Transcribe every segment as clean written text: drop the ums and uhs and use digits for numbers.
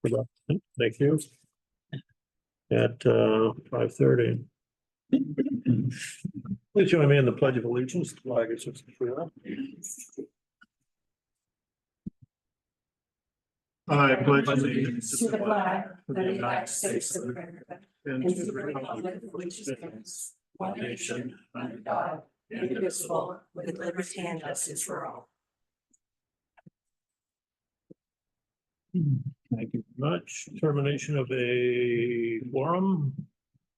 Thank you. At 5:30. Please join me in the Pledge of Allegiance. The flag is I pledge allegiance to the flag of the United States of America and to the republic for which it stands, one nation, under God, indivisible, with liberty and justice for all. Thank you very much. Termination of a quorum.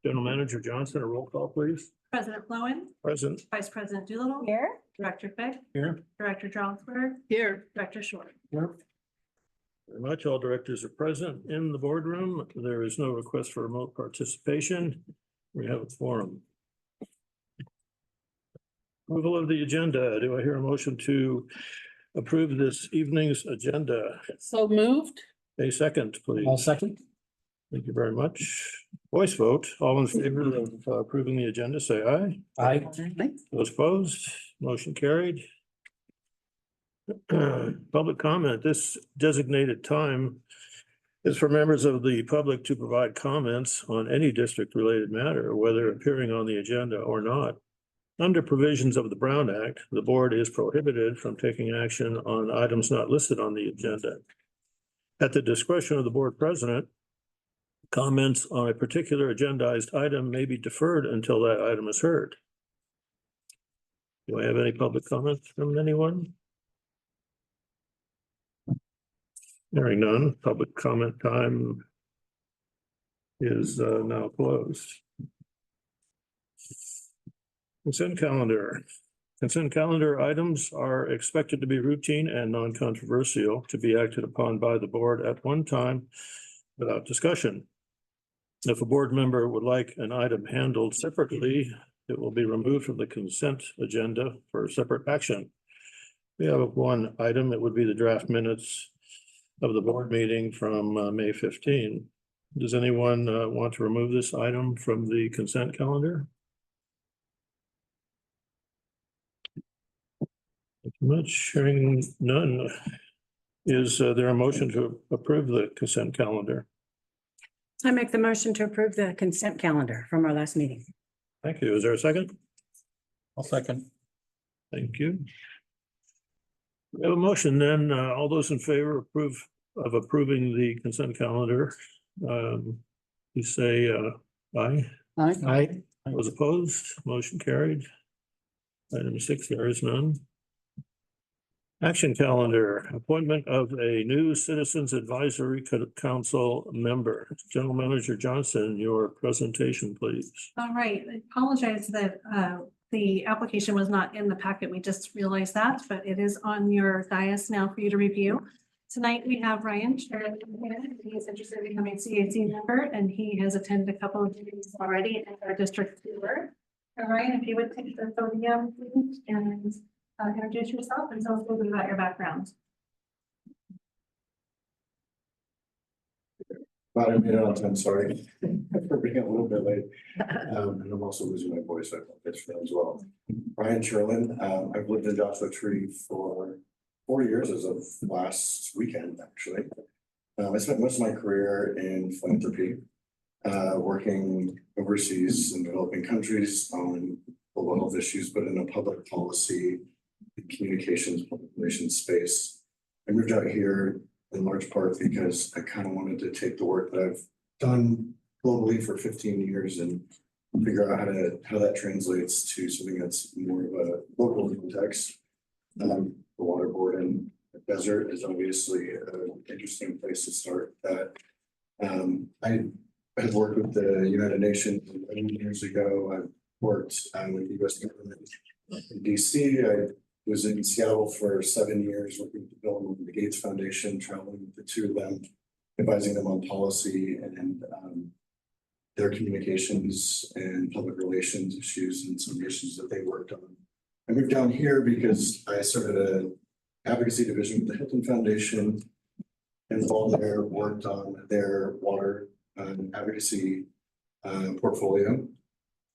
General Manager Johnson, a roll call, please. President Lowen, Present. Vice President Doolittle. Here. Director Fick. Here. Director Johnsberg. Here. Director Short. Here. Very much. All directors are present in the boardroom. There is no request for remote participation. We have a quorum. Approval of the agenda. Do I hear a motion to approve this evening's agenda? So moved. A second, please. I'll second. Thank you very much. Voice vote. All in favor of approving the agenda, say aye. Aye. Those opposed, motion carried. Public comment. This designated time is for members of the public to provide comments on any district-related matter, whether appearing on the agenda or not. Under provisions of the Brown Act, the board is prohibited from taking action on items not listed on the agenda. At the discretion of the board president, comments on a particular agendized item may be deferred until that item is heard. Do I have any public comments from anyone? Hearing none, public comment time is now closed. Consent calendar. Consent calendar items are expected to be routine and non-controversial, to be acted upon by the board at one time without discussion. If a board member would like an item handled separately, it will be removed from the consent agenda for separate action. We have one item. It would be the draft minutes of the board meeting from May 15. Does anyone want to remove this item from the consent calendar? Thank you much. Hearing none. Is there a motion to approve the consent calendar? I make the motion to approve the consent calendar from our last meeting. Thank you. Is there a second? I'll second. Thank you. We have a motion then. All those in favor of approving the consent calendar, please say aye. Aye. Those opposed, motion carried. Item 6, there is none. Action calendar, appointment of a new Citizens Advisory Council member. General Manager Johnson, your presentation, please. All right, I apologize that the application was not in the packet. We just realized that, but it is on your dais now for you to review. Tonight we have Ryan Sheridan. He is interested in becoming CAC member, and he has attended a couple of meetings already in our district tour. Ryan, if you would take the podium, please, and introduce yourself and tell us a little bit about your background. About a minute on time, sorry for being a little bit late. And I'm also losing my voice, I apologize for that as well. Ryan Sherlin, I've lived in Joshua Tree for 4 years as of last weekend, actually. I spent most of my career in philanthropy, working overseas in developing countries on global health issues, but in a public policy, communications, public relations space. I moved out here in large part because I kind of wanted to take the work that I've done globally for 15 years and figure out how that translates to something that's more of a local context. The water board in the desert is obviously an interesting place to start. That I had worked with the United Nations 11 years ago. I've worked with the U.S. government in DC. I was in Seattle for 7 years working with Bill and Melinda Gates Foundation, traveling with the two of them, advising them on policy and their communications and public relations issues and some issues that they worked on. I moved down here because I started an advocacy division with the Hilton Foundation, and all there worked on their water advocacy portfolio.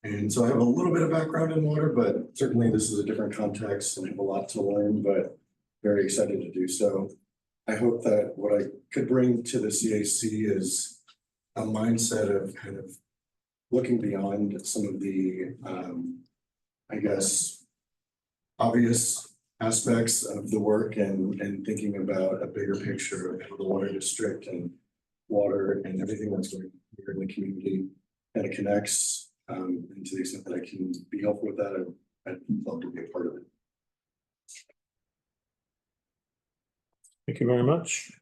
And so I have a little bit of background in water, but certainly this is a different context and I have a lot to learn, but very excited to do so. I hope that what I could bring to the CAC is a mindset of kind of looking beyond some of the, I guess, obvious aspects of the work and thinking about a bigger picture of how the water district and water and everything that's going on here in the community kind of connects. And to the extent that I can be helpful with that, I'd love to be a part of it. Thank you very much.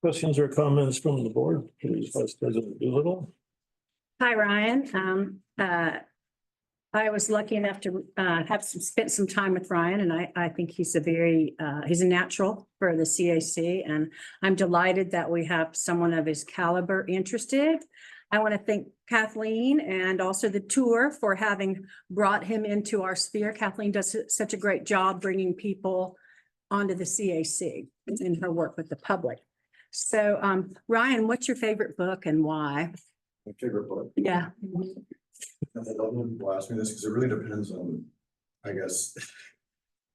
Questions or comments from the board, please, Vice President Doolittle. Hi, Ryan. I was lucky enough to spent some time with Ryan, and I think he's he's a natural for the CAC, and I'm delighted that we have someone of his caliber interested. I want to thank Kathleen and also the tour for having brought him into our sphere. Kathleen does such a great job bringing people onto the CAC in her work with the public. So, Ryan, what's your favorite book and why? My favorite book. Yeah. I love when people ask me this because it really depends on, I guess,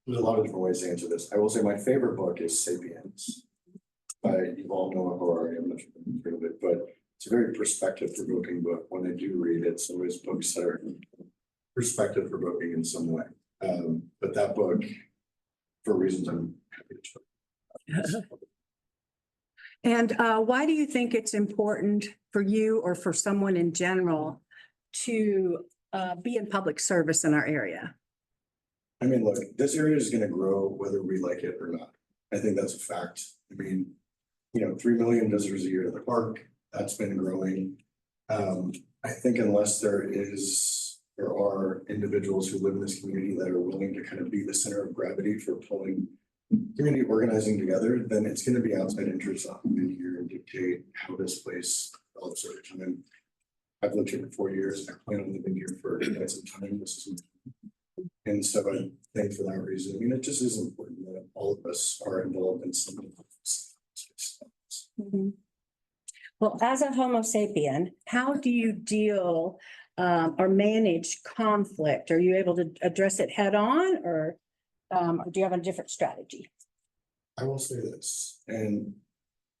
there's a lot of different ways to answer this. I will say my favorite book is Sapiens by Yuval Noah Harari. I'm not sure if you've heard of it, but it's a very perspective provoking book. When I do read it, it's always books that are perspective provoking in some way. But that book, for reasons I'm happy to share. And why do you think it's important for you or for someone in general to be in public service in our area? I mean, look, this area is going to grow whether we like it or not. I think that's a fact. I mean, 3 million visitors a year to the park, that's been growing. I think unless there are individuals who live in this community that are willing to kind of be the center of gravity for pulling community organizing together, then it's going to be outside interests that come in here and dictate how this place develops over time. I've lived here for 4 years. I plan on living here for quite some time. And so I think for that reason, I mean, it just is important that all of us are involved in some of this. Mm-hmm. Well, as a Homo sapien, how do you deal or manage conflict? Are you able to address it head on, or do you have a different strategy? I will say this, and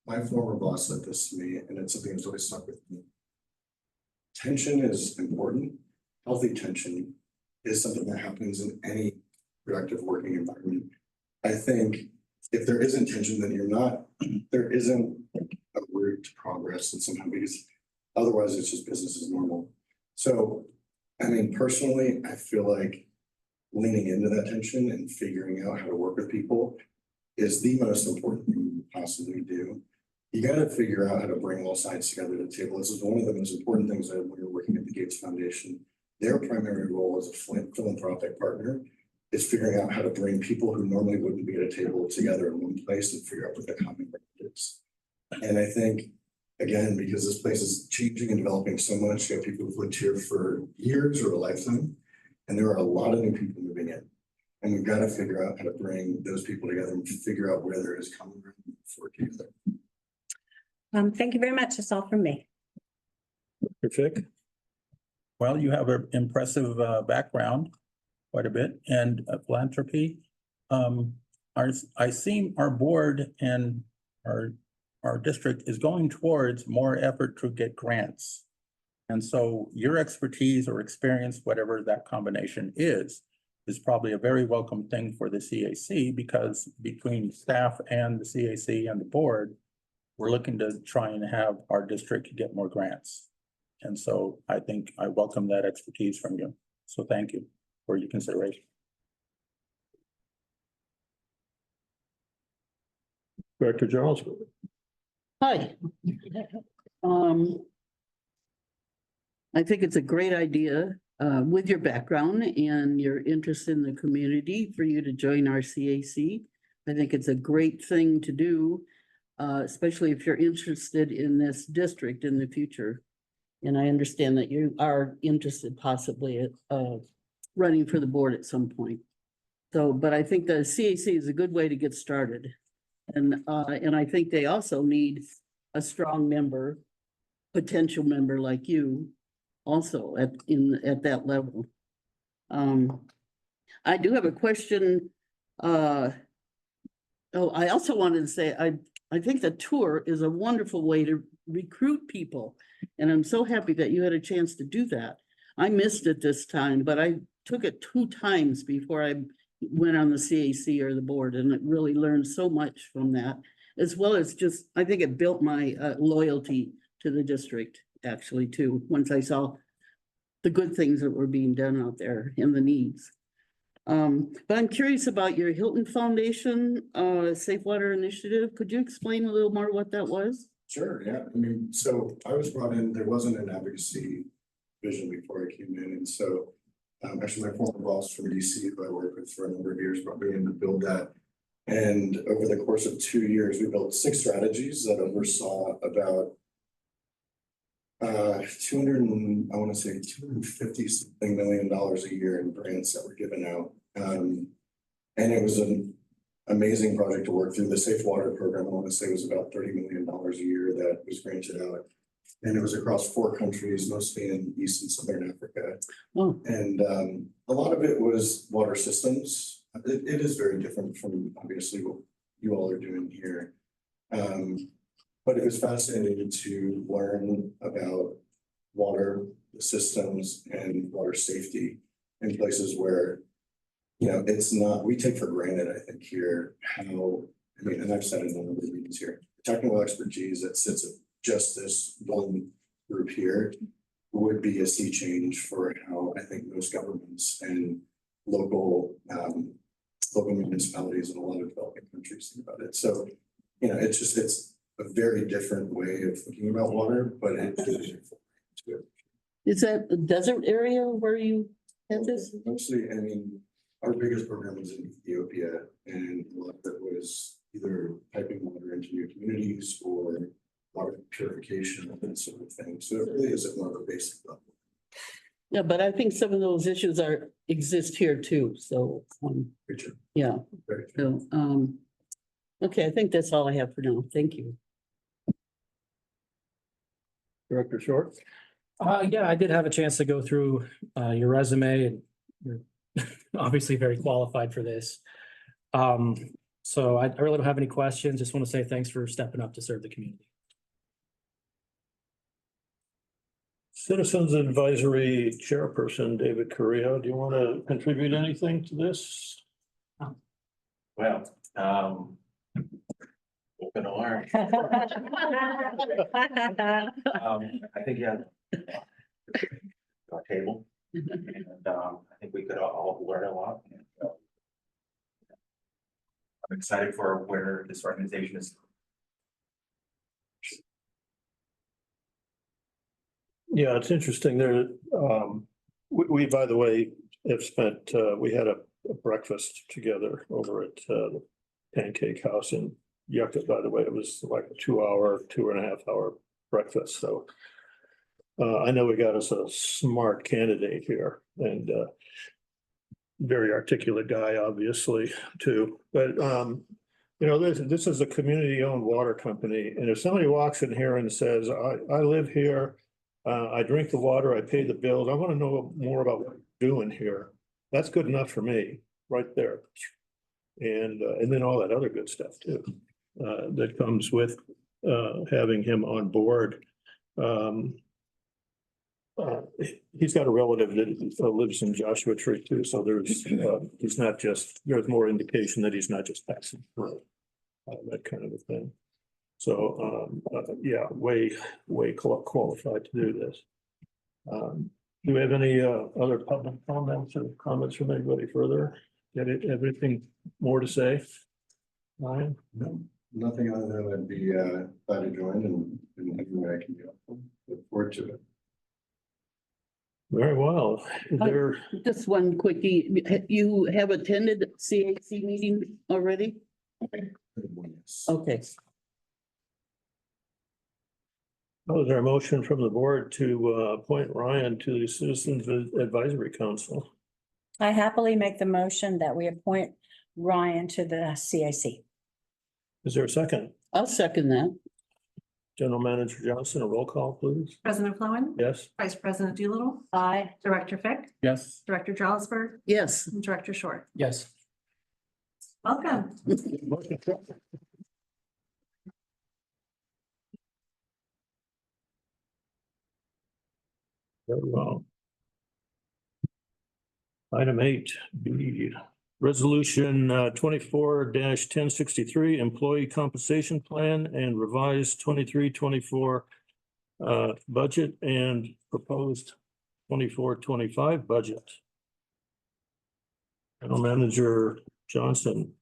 my former boss said this to me, and it's something that's always stuck with me. Tension is important. Healthy tension is something that happens in any productive working environment. I think if there isn't tension, then there isn't a route to progress, and somehow, because otherwise it's just business as normal. So, I mean, personally, I feel like leaning into that tension and figuring out how to work with people is the most important thing you can possibly do. You got to figure out how to bring all sides together to the table. This is one of the most important things that when you're working at the Gates Foundation, their primary role as a philanthropic partner is figuring out how to bring people who normally wouldn't be at a table together in one place and figure out what the common ground is. And I think, again, because this place is changing and developing so much, you have people who've lived here for years or a lifetime, and there are a lot of new people moving in. And we've got to figure out how to bring those people together and figure out where there is common ground for together. Thank you very much. That's all from me. Fick. Well, you have an impressive background, quite a bit, and philanthropy. I see our board and our district is going towards more effort to get grants. And so your expertise or experience, whatever that combination is probably a very welcome thing for the CAC, because between staff and the CAC and the board, we're looking to try and have our district get more grants. And so I think I welcome that expertise from you. So thank you for your consideration. Director Charles. Hi. I think it's a great idea with your background and your interest in the community for you to join our CAC. I think it's a great thing to do, especially if you're interested in this district in the future. And I understand that you are interested possibly at running for the board at some point. So, but I think the CAC is a good way to get started. And I think they also need a strong member, potential member like you also at that level. I do have a question Oh, I also wanted to say, I think the tour is a wonderful way to recruit people. And I'm so happy that you had a chance to do that. I missed it this time, but I took it 2 times before I went on the CAC or the board, and it really learned so much from that. As well as just, I think it built my loyalty to the district actually too, once I saw the good things that were being done out there and the needs. But I'm curious about your Hilton Foundation, Safe Water Initiative. Could you explain a little more what that was? Sure, yeah. I mean, so I was brought in, there wasn't an advocacy vision before I came in. And so actually my former boss from DC, who I worked with for a number of years, brought me in to build that. And over the course of 2 years, we built 6 strategies that oversaw about 250 something $million a year in grants that were given out. And it was an amazing project to work through. The Safe Water Program, I want to say, was about $30 million a year that was granted out. And it was across 4 countries, mostly in East and Southern Africa. Oh, And a lot of it was water systems. It is very different from obviously what you all are doing here. But it was fascinating to learn about water systems and water safety in places where, you know, it's not, we take for granted, I think here, how, I mean, and I've said it in a number of meetings here, technical expertise that sits at just this one group here would be a sea change for how I think most governments and local municipalities in a lot of developing countries think about it. So, you know, it's a very different way of thinking about water, but it is that a desert area where you had this? mostly, I mean, our biggest program was in Ethiopia, and a lot of it was either piping water into new communities or water purification and that sort of thing. So it really is at more of a basic level. Yeah, but I think some of those issues exist here too, so, Richard, yeah, very true. so, okay, I think that's all I have for now. Thank you. Director Short? Yeah, I did have a chance to go through your resume, and you're obviously very qualified for this. So I really don't have any questions. Just want to say thanks for stepping up to serve the community. Citizens Advisory Chairperson, David Correa, do you want to contribute anything to this? Well, open arm. I think you have a table, and I think we could all learn a lot. And, I'm excited for where this organization is. Yeah, it's interesting there. We, by the way, have spent, we had a breakfast together over at the Pancake House in Yucca, by the way. It was like a 2.5 hour breakfast. So I know we got us a smart candidate here, and very articulate guy, obviously, too. But you know, this is a community-owned water company, and if somebody walks in here and says, I live here, I drink the water, I pay the bills, I want to know more about what you're doing here, that's good enough for me, right there. And then all that other good stuff too, that comes with having him on board. He's got a relative that lives in Joshua Tree too, so there's he's not just, there's more indication that he's not just passing through, that kind of a thing. So yeah, way qualified to do this. Do we have any other public comments or comments from anybody further? Have anything more to say? Ryan? No, nothing other than I'd be glad to join and any way I can be helpful. Look forward to it. Very well. Is there, Just one quickie, you have attended CAC meeting already? Yes. Okay, is there a motion from the board to appoint Ryan to the Citizens Advisory Council? I happily make the motion that we appoint Ryan to the CAC. Is there a second? I'll second that. General Manager Johnson, a roll call, please. President Fluen, Yes? Vice President Doolittle, Aye. Director Fick, Yes. Director Jollisberg, Yes, and Director Short. Yes. Welcome. Very well. Item 8B, resolution 24-1063, employee compensation plan and revised 23-24 budget and proposed 24-25 budget. General Manager Johnson,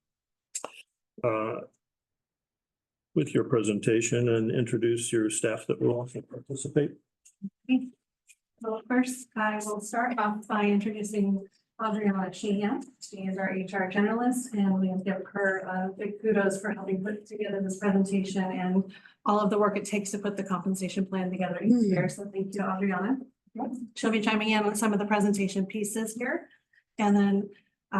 with your presentation, and introduce your staff that will also participate. Well, first, I will start off by introducing Adriana Sheehan. She is our HR generalist, and we give her big kudos for helping put together this presentation and all of the work it takes to put the compensation plan together each year. So thank you, Adriana. She'll be chiming in on some of the presentation pieces here. And then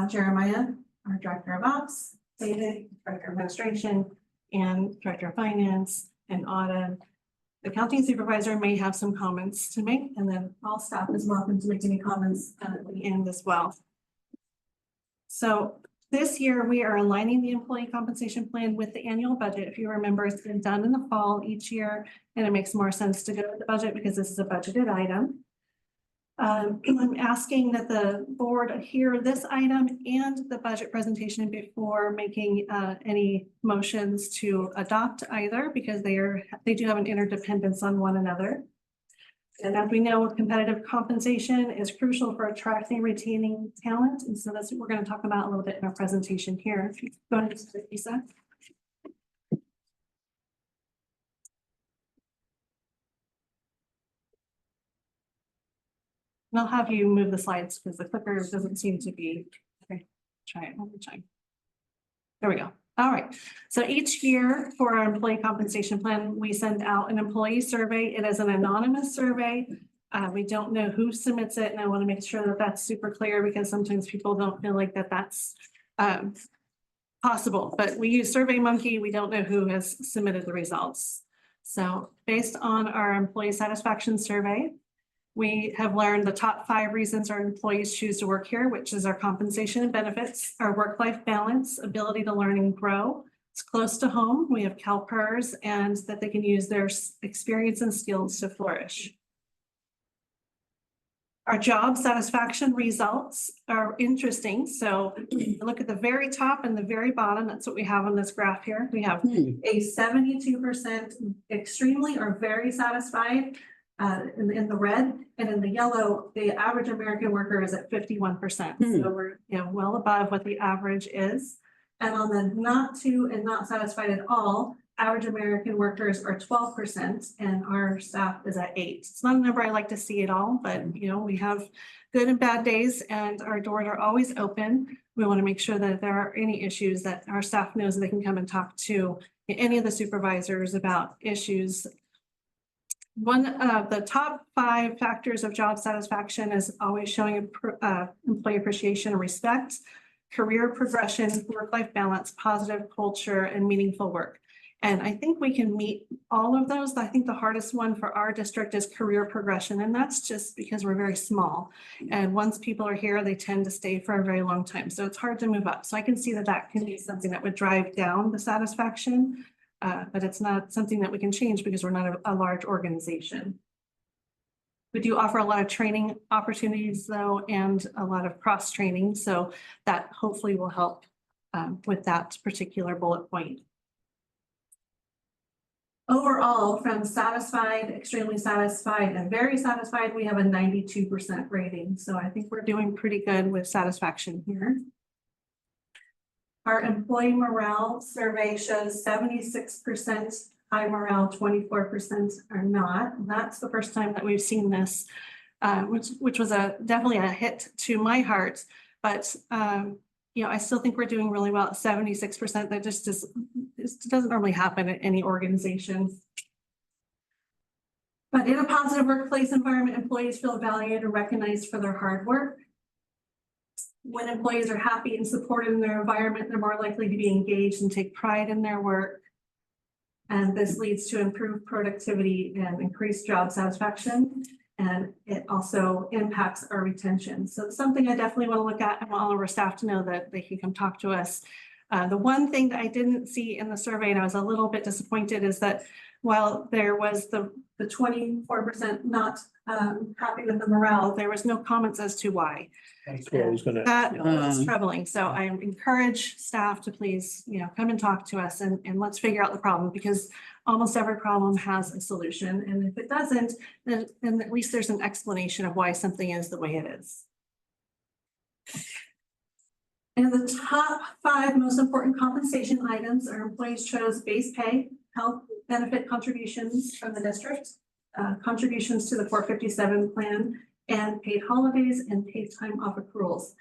Jeremiah, our Director of Ops, David, Director of Administration, and Director of Finance, and Autumn. The accounting supervisor may have some comments to make, and then all staff is welcome to make any comments at the end as well. So this year, we are aligning the employee compensation plan with the annual budget. If you remember, it's been done in the fall each year, and it makes more sense to go with the budget because this is a budgeted item. I'm asking that the board hear this item and the budget presentation before making any motions to adopt either, because they do have an interdependence on one another. And as we know, competitive compensation is crucial for attracting and retaining talent. And so that's what we're going to talk about a little bit in our presentation here. If you go ahead, Lisa. And I'll have you move the slides because the clicker doesn't seem to be, okay, try it one more time. There we go. All right. So each year for our employee compensation plan, we send out an employee survey. It is an anonymous survey. We don't know who submits it, and I want to make sure that that's super clear because sometimes people don't feel like that's possible, but we use SurveyMonkey. We don't know who has submitted the results. So based on our employee satisfaction survey, we have learned the top 5 reasons our employees choose to work here, which is our compensation and benefits, our work-life balance, ability to learn and grow. It's close to home. We have CalPERS, and that they can use their experience and skills to flourish. Our job satisfaction results are interesting. So look at the very top and the very bottom. That's what we have on this graph here. We have a 72% extremely or very satisfied in the red, and in the yellow, the average American worker is at 51%. So we're well above what the average is. And on the not to and not satisfied at all, average American workers are 12%, and our staff is at 8%. It's not a number I like to see at all, but we have good and bad days, and our doors are always open. We want to make sure that if there are any issues, that our staff knows that they can come and talk to any of the supervisors about issues. One of the top 5 factors of job satisfaction is always showing employee appreciation and respect, career progression, work-life balance, positive culture, and meaningful work. And I think we can meet all of those. I think the hardest one for our district is career progression, and that's just because we're very small. And once people are here, they tend to stay for a very long time. So it's hard to move up. So I can see that that can be something that would drive down the satisfaction. But it's not something that we can change because we're not a large organization. We do offer a lot of training opportunities though, and a lot of cross training. So that hopefully will help with that particular bullet point. Overall, from satisfied, extremely satisfied, and very satisfied, we have a 92% rating. So I think we're doing pretty good with satisfaction here. Our employee morale survey shows 76% high morale, 24% are not. That's the first time that we've seen this, which was definitely a hit to my heart. But I still think we're doing really well at 76%. That just doesn't normally happen at any organization. But in a positive workplace environment, employees feel valued and recognized for their hard work. When employees are happy and supported in their environment, they're more likely to be engaged and take pride in their work. And this leads to improved productivity and increased job satisfaction. And it also impacts our retention. So it's something I definitely want to look at. I want all of our staff to know that they can come talk to us The one thing that I didn't see in the survey, and I was a little bit disappointed, is that while there was the 24% not happy with the morale, there was no comments as to why. That's what I was gonna. That was Um, troubling. So I encourage staff to please, come and talk to us and let's figure out the problem, because almost every problem has a solution. And if it doesn't, then at least there's an explanation of why something is the way it is. And the top 5 most important compensation items, our employees chose base pay, health benefit contributions from the district, contributions to the 457 plan, and paid holidays and paid time off accruals.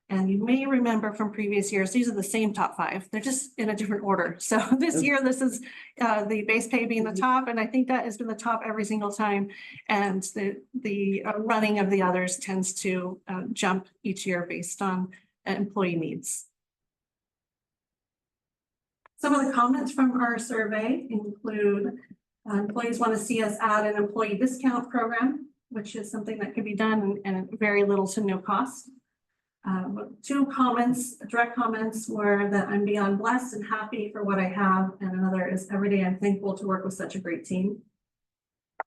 And you may remember from previous years, these are the same top 5. They're just in a different order. So this year, this is the base pay being the top, and I think that has been the top every single time. And the running of the others tends to jump each year based on employee needs. Some of the comments from our survey include employees want to see us add an employee discount program, which is something that can be done and very little to no cost. 2 comments, direct comments, were that I'm beyond blessed and happy for what I have, and another is every day I'm thankful to work with such a great team.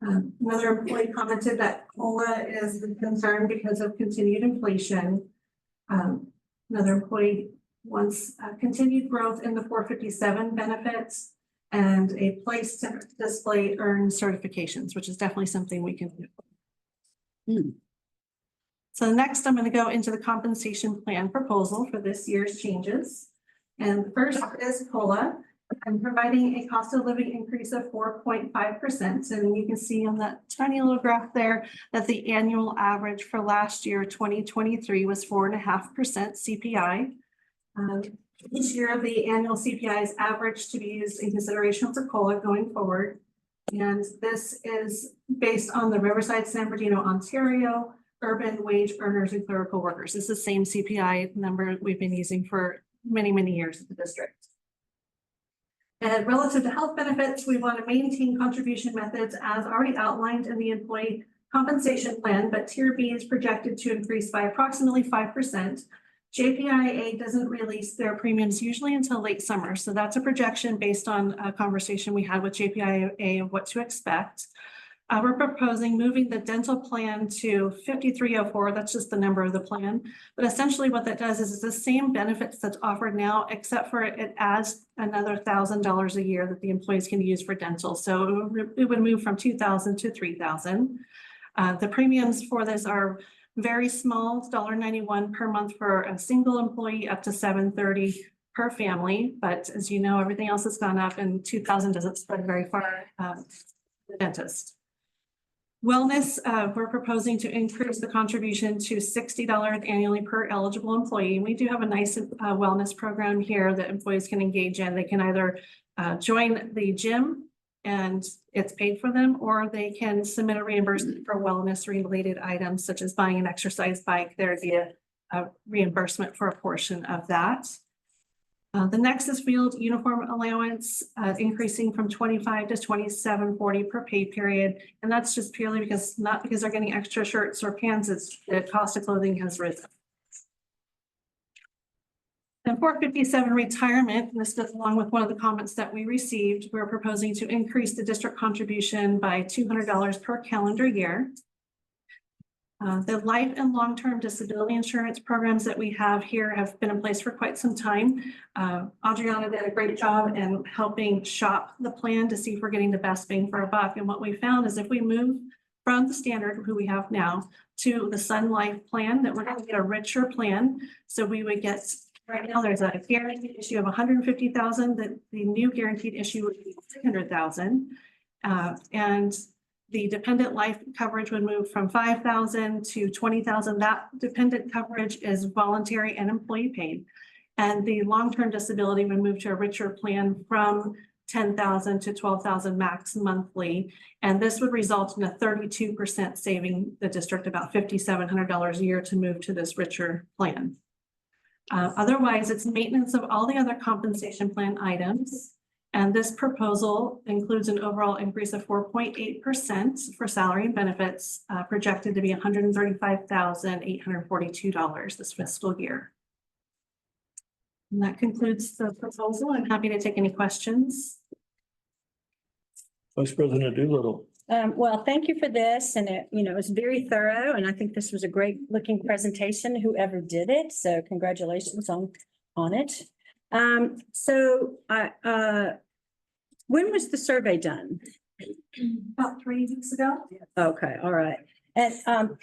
Another employee commented that COLA is a concern because of continued inflation. Another employee wants continued growth in the 457 benefits and a place to display earned certifications, which is definitely something we can do. So next, I'm going to go into the compensation plan proposal for this year's changes. And the first is COLA. I'm providing a cost of living increase of 4.5%. And you can see on that tiny little graph there that the annual average for last year, 2023, was 4.5% CPI. Each year, the annual CPI is averaged to be used in consideration for COLA going forward. And this is based on the Riverside, San Bernardino, Ontario, urban wage earners and clerical workers. It's the same CPI number we've been using for many, many years at the district. And relative to health benefits, we want to maintain contribution methods as already outlined in the employee compensation plan, but Tier B is projected to increase by approximately 5%. JPIA doesn't release their premiums usually until late summer. So that's a projection based on a conversation we had with JPIA of what to expect. We're proposing moving the dental plan to 5304. That's just the number of the plan. But essentially what that does is it's the same benefits that's offered now, except for it adds another $1,000 a year that the employees can use for dental. So it would move from $2,000 to $3,000. The premiums for this are very small, $1.91 per month for a single employee, up to $730 per family. But as you know, everything else has gone up, and $2,000 doesn't spread very far to the dentist. Wellness, we're proposing to increase the contribution to $60 annually per eligible employee. We do have a nice wellness program here that employees can engage in. They can either join the gym and it's paid for them, or they can submit a reimbursement for wellness related items such as buying an exercise bike. There'd be a reimbursement for a portion of that. The next is field uniform allowance, increasing from $25 to $27.40 per pay period. And that's just purely because, not because they're getting extra shirts or pants, it's the cost of clothing has risen. And 457 retirement, and this goes along with one of the comments that we received, we're proposing to increase the district contribution by $200 per calendar year. The life and long-term disability insurance programs that we have here have been in place for quite some time. Adriana did a great job in helping shop the plan to see if we're getting the best bang for our buck. And what we found is if we move from the standard, who we have now, to the Sun Life plan, that we're going to get a richer plan. So we would get, right now there's a guaranteed issue of 150,000, that the new guaranteed issue would be 300,000. And the dependent life coverage would move from 5,000 to 20,000. That dependent coverage is voluntary and employee paid. And the long-term disability would move to a richer plan from 10,000 to 12,000 max monthly. And this would result in a 32% saving the district about $5,700 a year to move to this richer plan. Otherwise, it's maintenance of all the other compensation plan items. And this proposal includes an overall increase of 4.8% for salary and benefits, projected to be $135,842 this fiscal year. And that concludes the proposal. I'm happy to take any questions. Vice President Doolittle. Well, thank you for this, and it, you know, it's very thorough, and I think this was a great looking presentation, whoever did it, so congratulations on it. When was the survey done? About 3 weeks ago. Okay, all right. And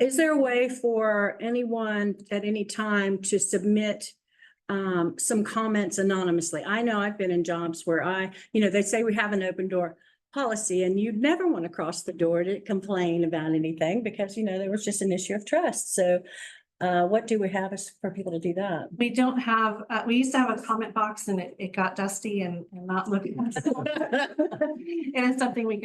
is there a way for anyone at any time to submit some comments anonymously? I know I've been in jobs where they say we have an open door policy, and you'd never want to cross the door to complain about anything because, there was just an issue of trust. So what do we have for people to do that? We don't have, we used to have a comment box and it got dusty and not looking. It is something we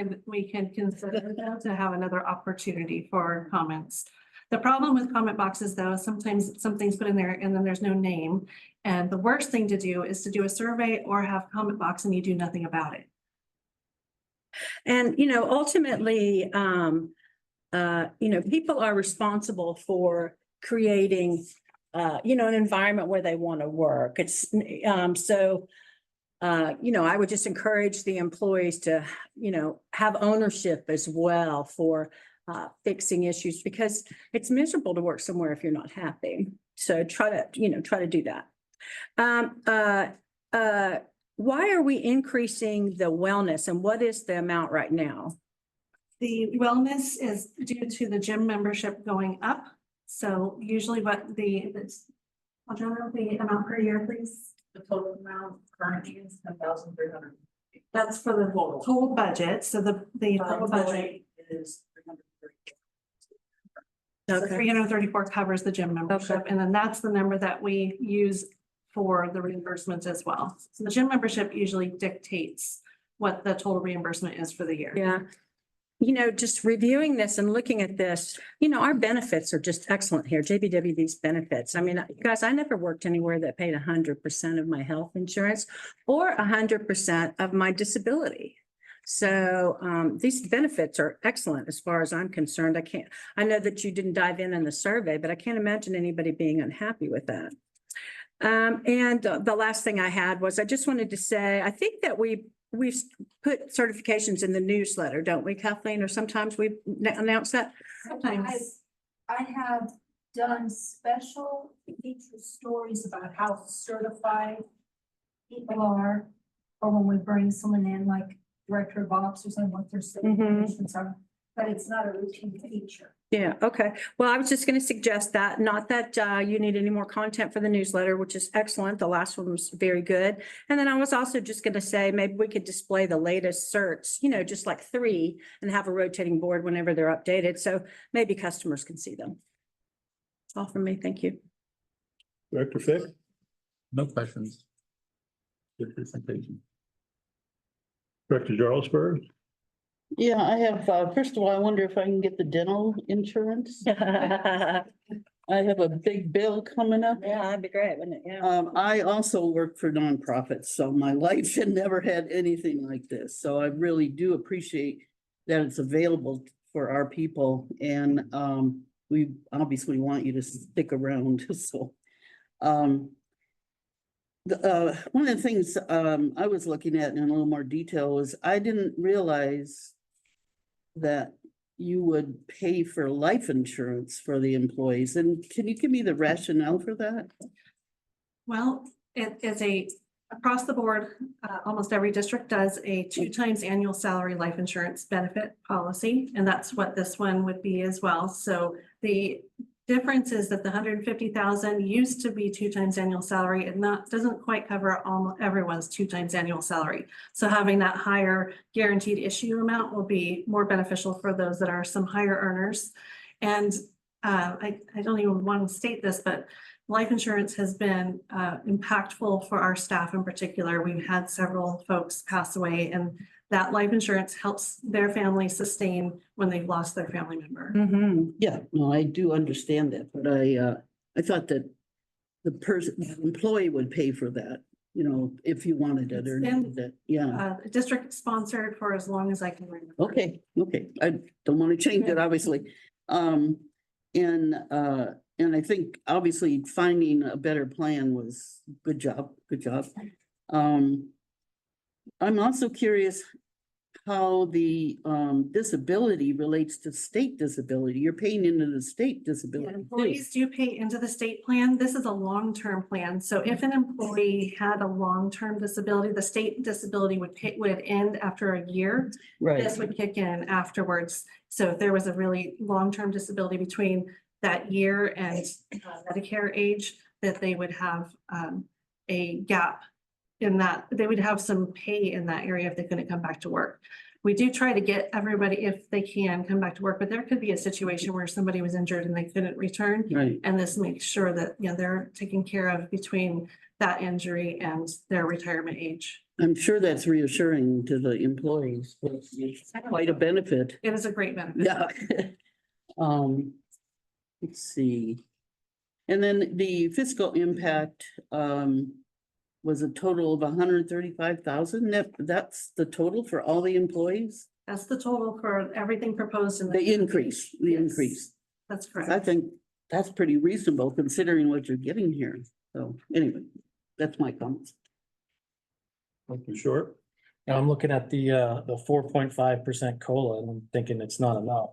can consider though, to have another opportunity for comments. The problem with comment boxes though, is sometimes something's put in there and then there's no name. And the worst thing to do is to do a survey or have comment box and you do nothing about it. And, ultimately, people are responsible for creating, an environment where they want to work. It's, I would just encourage the employees to, have ownership as well for fixing issues because it's miserable to work somewhere if you're not happy. So try to do that. Why are we increasing the wellness and what is the amount right now? The wellness is due to the gym membership going up. So usually what the amount per year, please. The total amount currently is 10,300. That's for the whole budget. So the total budget is 330. So 334 covers the gym membership, and then that's the number that we use for the reimbursements as well. So the gym membership usually dictates what the total reimbursement is for the year. Yeah. Just reviewing this and looking at this, our benefits are just excellent here. JBWD's benefits. I mean, guys, I never worked anywhere that paid 100% of my health insurance or 100% of my disability. So these benefits are excellent as far as I'm concerned. I know that you didn't dive in the survey, but I can't imagine anybody being unhappy with that. And the last thing I had was I just wanted to say, I think that we've put certifications in the newsletter, don't we, Kathleen? Or sometimes we announce that. Sometimes I have done special feature stories about how certified people are, or when we bring someone in, like director of ops or something, what their certifications are, but it's not a routine feature. Yeah, okay. Well, I was just going to suggest that, not that you need any more content for the newsletter, which is excellent. The last one was very good. And then I was also just going to say, maybe we could display the latest certs, just like 3 and have a rotating board whenever they're updated. So maybe customers can see them. That's all from me. Thank you. Director Fick. No questions. Good presentation. Director Jarlsberg. Yeah, I have, first of all, I wonder if I can get the dental insurance. I have a big bill coming up. Yeah, that'd be great, wouldn't it? Yeah. I also work for nonprofits, so my life had never had anything like this. So I really do appreciate that it's available for our people. And we obviously want you to stick around. So one of the things I was looking at in a little more detail was I didn't realize that you would pay for life insurance for the employees. And can you give me the rationale for that? Well, it is across the board, almost every district does a 2 times annual salary life insurance benefit policy. And that's what this one would be as well. So the difference is that the 150,000 used to be 2 times annual salary and doesn't quite cover everyone's 2 times annual salary. So having that higher guaranteed issue amount will be more beneficial for those that are some higher earners. And I don't even want to state this, but life insurance has been impactful for our staff in particular. We've had several folks pass away, and that life insurance helps their family sustain when they've lost their family member. Mm-hmm. Yeah, no, I do understand that, but I thought that the employee would pay for that, if you wanted it or needed it. Yeah. District sponsored for as long as I can remember. Okay. I don't want to change it, obviously. And and I think obviously finding a better plan was good job, good job. I'm also curious how the disability relates to state disability. You're paying into the state Yeah, disability. too. employees do pay into the state plan. This is a long-term plan. So if an employee had a long-term disability, the state disability would end after a year. Right, This would kick in afterwards. So if there was a really long-term disability between that year and Medicare age, that they would have a gap in that, they would have some pay in that area if they couldn't come back to work. We do try to get everybody, if they can, come back to work, but there could be a situation where somebody was injured and they couldn't return. right. And this makes sure that, you know, they're taken care of between that injury and their retirement age. I'm sure that's reassuring to the employees, but it's quite a benefit. It is a great benefit. Yeah. Let's see. And then the fiscal impact, was a total of 135,000. That's the total for all the employees? That's the total for everything proposed in The increase, the Yes. increase. That's I correct. think that's pretty reasonable considering what you're getting here. So anyway, that's my comments. Thank you, Short. Now I'm looking at the 4.5% COLA and I'm thinking it's not enough.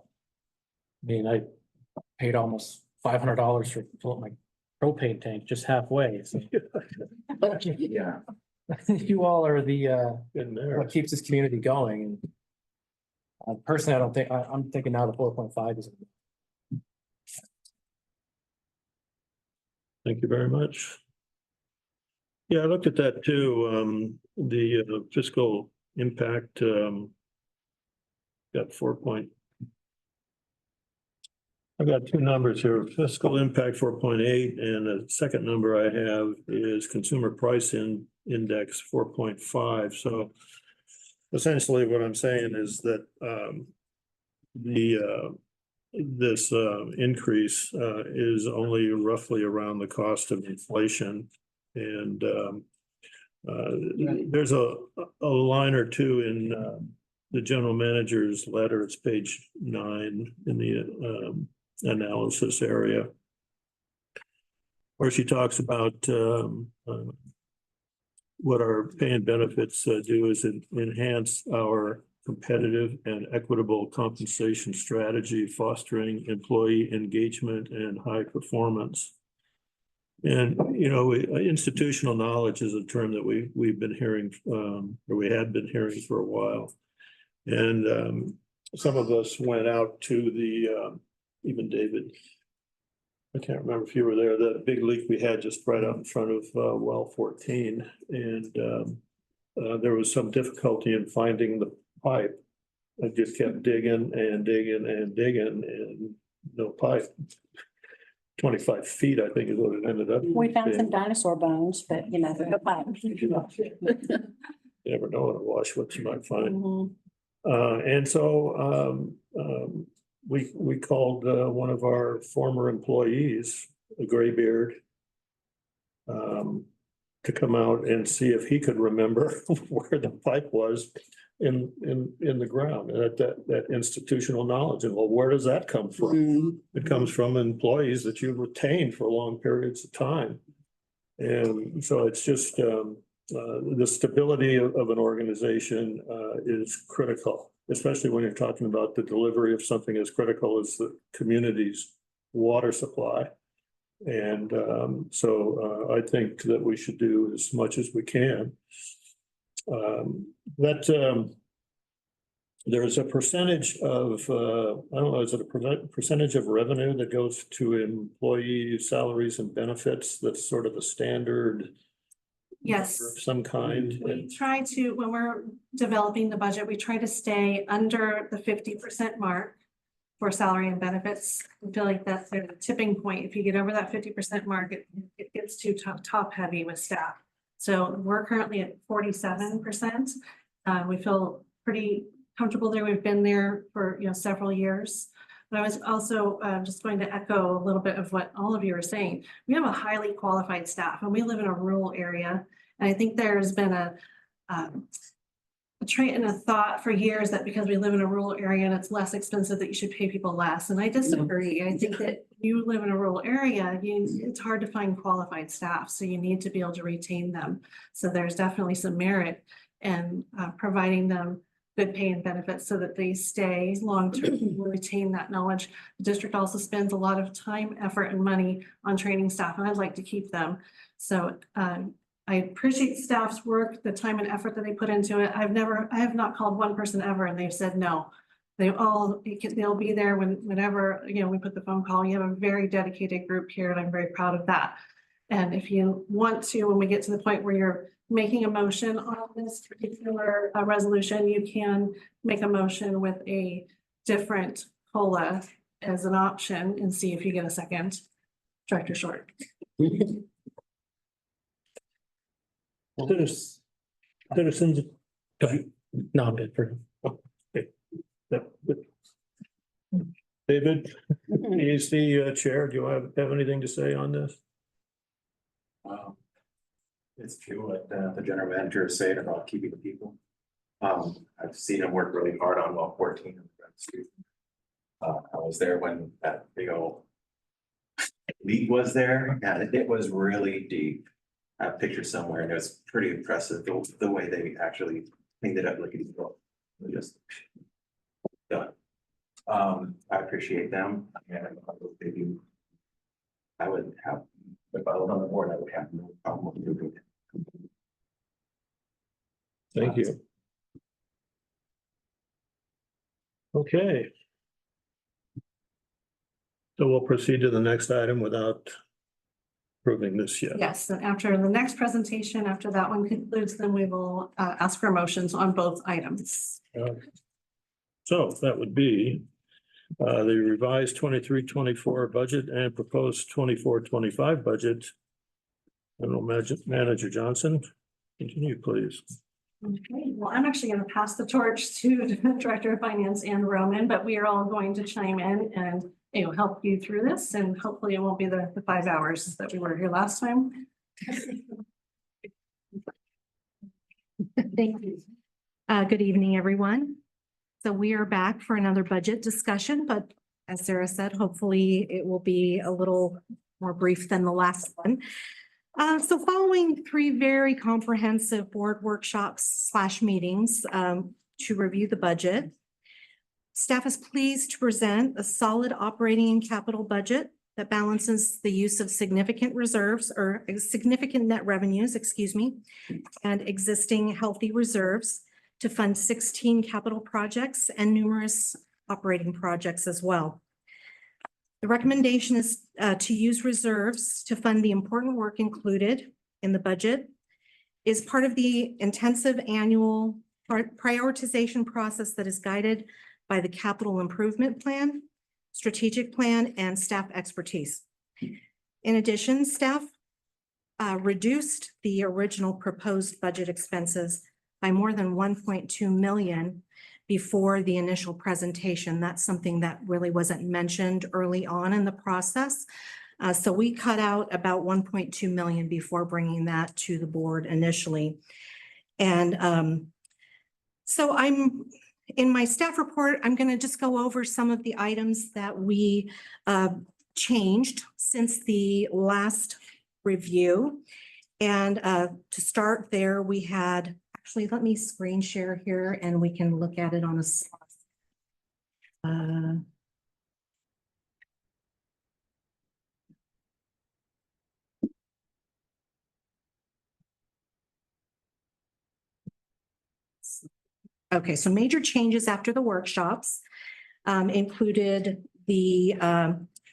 I mean, I paid almost $500 for fill up my propane tank just halfway. So Yeah. you all are the In there. what keeps this community going. And personally, I don't think, I'm thinking now the 4.5 is. Thank you very much. Yeah, I looked at that too. The fiscal impact, got 4 point. I've got two numbers here, fiscal impact 4.8, and the second number I have is consumer price index 4.5. So essentially what I'm saying is that this increase is only roughly around the cost of inflation. And there's a line or two in the general manager's letter. It's page 9 in the analysis area, where she talks about what our pay and benefits do is enhance our competitive and equitable compensation strategy, fostering employee engagement and high performance. And, you know, institutional knowledge is a term that we've been hearing, or we had been hearing for a while. And some of us went out to the, even David, I can't remember if you were there, that big leak we had just right out in front of well 14. And there was some difficulty in finding the pipe. I just kept digging and digging and digging and no pipe. 25 feet, I think, is what it ended up. We found some being. dinosaur bones, but you know, no pipe. You never know in a wash what you might find. Mhm. And so we called one of our former employees, a graybeard, to come out and see if he could remember where the pipe was in the ground, and that institutional knowledge. And well, where does that come from? Mm, It comes from employees that you've retained for long periods of time. And so it's just the stability of an organization is critical, especially when you're talking about the delivery of something as critical as the community's water supply. And so I think that we should do as much as we can. There's a percentage of, I don't know, is it a percentage of revenue that goes to employee salaries and benefits? That's sort of a standard. Yes. Of some kind. We try to, when we're developing the budget, we try to stay under the 50% mark for salary and benefits. I feel like that's the tipping point. If you get over that 50% mark, it gets too top heavy with staff. So we're currently at 47%. We feel pretty comfortable there. We've been there for, you know, several years. But I was also just going to echo a little bit of what all of you are saying. We have a highly qualified staff and we live in a rural area. And I think there's been a train of thought for years that because we live in a rural area and it's less expensive, that you should pay people less. And I disagree. I think that you live in a rural area, it's hard to find qualified staff, so you need to be able to retain them. So there's definitely some merit in providing them good pay and benefits so that they stay long-term and retain that knowledge. The district also spends a lot of time, effort, and money on training staff, and I'd like to keep them. So I appreciate staff's work, the time and effort that they put into it. I have not called one person ever and they've said no. They'll be there whenever, we put the phone call. You have a very dedicated group here and I'm very proud of that. And if you want to, when we get to the point where you're making a motion on this particular resolution, you can make a motion with a different COLA as an option and see if you get a second. Director Short. Citizens, No, I'm good for. David, he's the chair. Do you have anything to say on this? It's true what the general manager is saying about keeping the people. I've seen him work really hard on well 14 on the street. I was there when that big old leak was there and it was really deep. I have pictures somewhere and it was pretty impressive the way they actually cleaned it up like it's just done. I appreciate them and they do. I would have, if I was on the board, I would have no problem with doing it. Thank you. Okay. So we'll proceed to the next item without proving this yet. Yes, and after the next presentation, after that one concludes, then we will ask for motions on both items. So that would be the revised 23-24 budget and proposed 24-25 budget. General Manager Johnson, continue, please. Okay, well, I'm actually going to pass the torch to the Director of Finance and Roman, but we are all going to chime in and help you through this, and hopefully it won't be the 5 hours that we were here last time. Thank you. Good evening, everyone. So we are back for another budget discussion, but as Sarah said, hopefully it will be a little more brief than the last one. So following 3 very comprehensive board workshops / meetings to review the budget, staff is pleased to present a solid operating and capital budget that balances the use of significant reserves or significant net revenues, and existing healthy reserves to fund 16 capital projects and numerous operating projects as well. The recommendation is to use reserves to fund the important work included in the budget is part of the intensive annual prioritization process that is guided by the capital improvement plan, strategic plan, and staff expertise. In addition, staff reduced the original proposed budget expenses by more than 1.2 million before the initial presentation. That's something that really wasn't mentioned early on in the process. So we cut out about 1.2 million before bringing that to the board initially. And so in my staff report, I'm going to just go over some of the items that we changed since the last review. And to start there, we had, actually, let me screen share here and we can look at it on a slide. Okay, so major changes after the workshops included the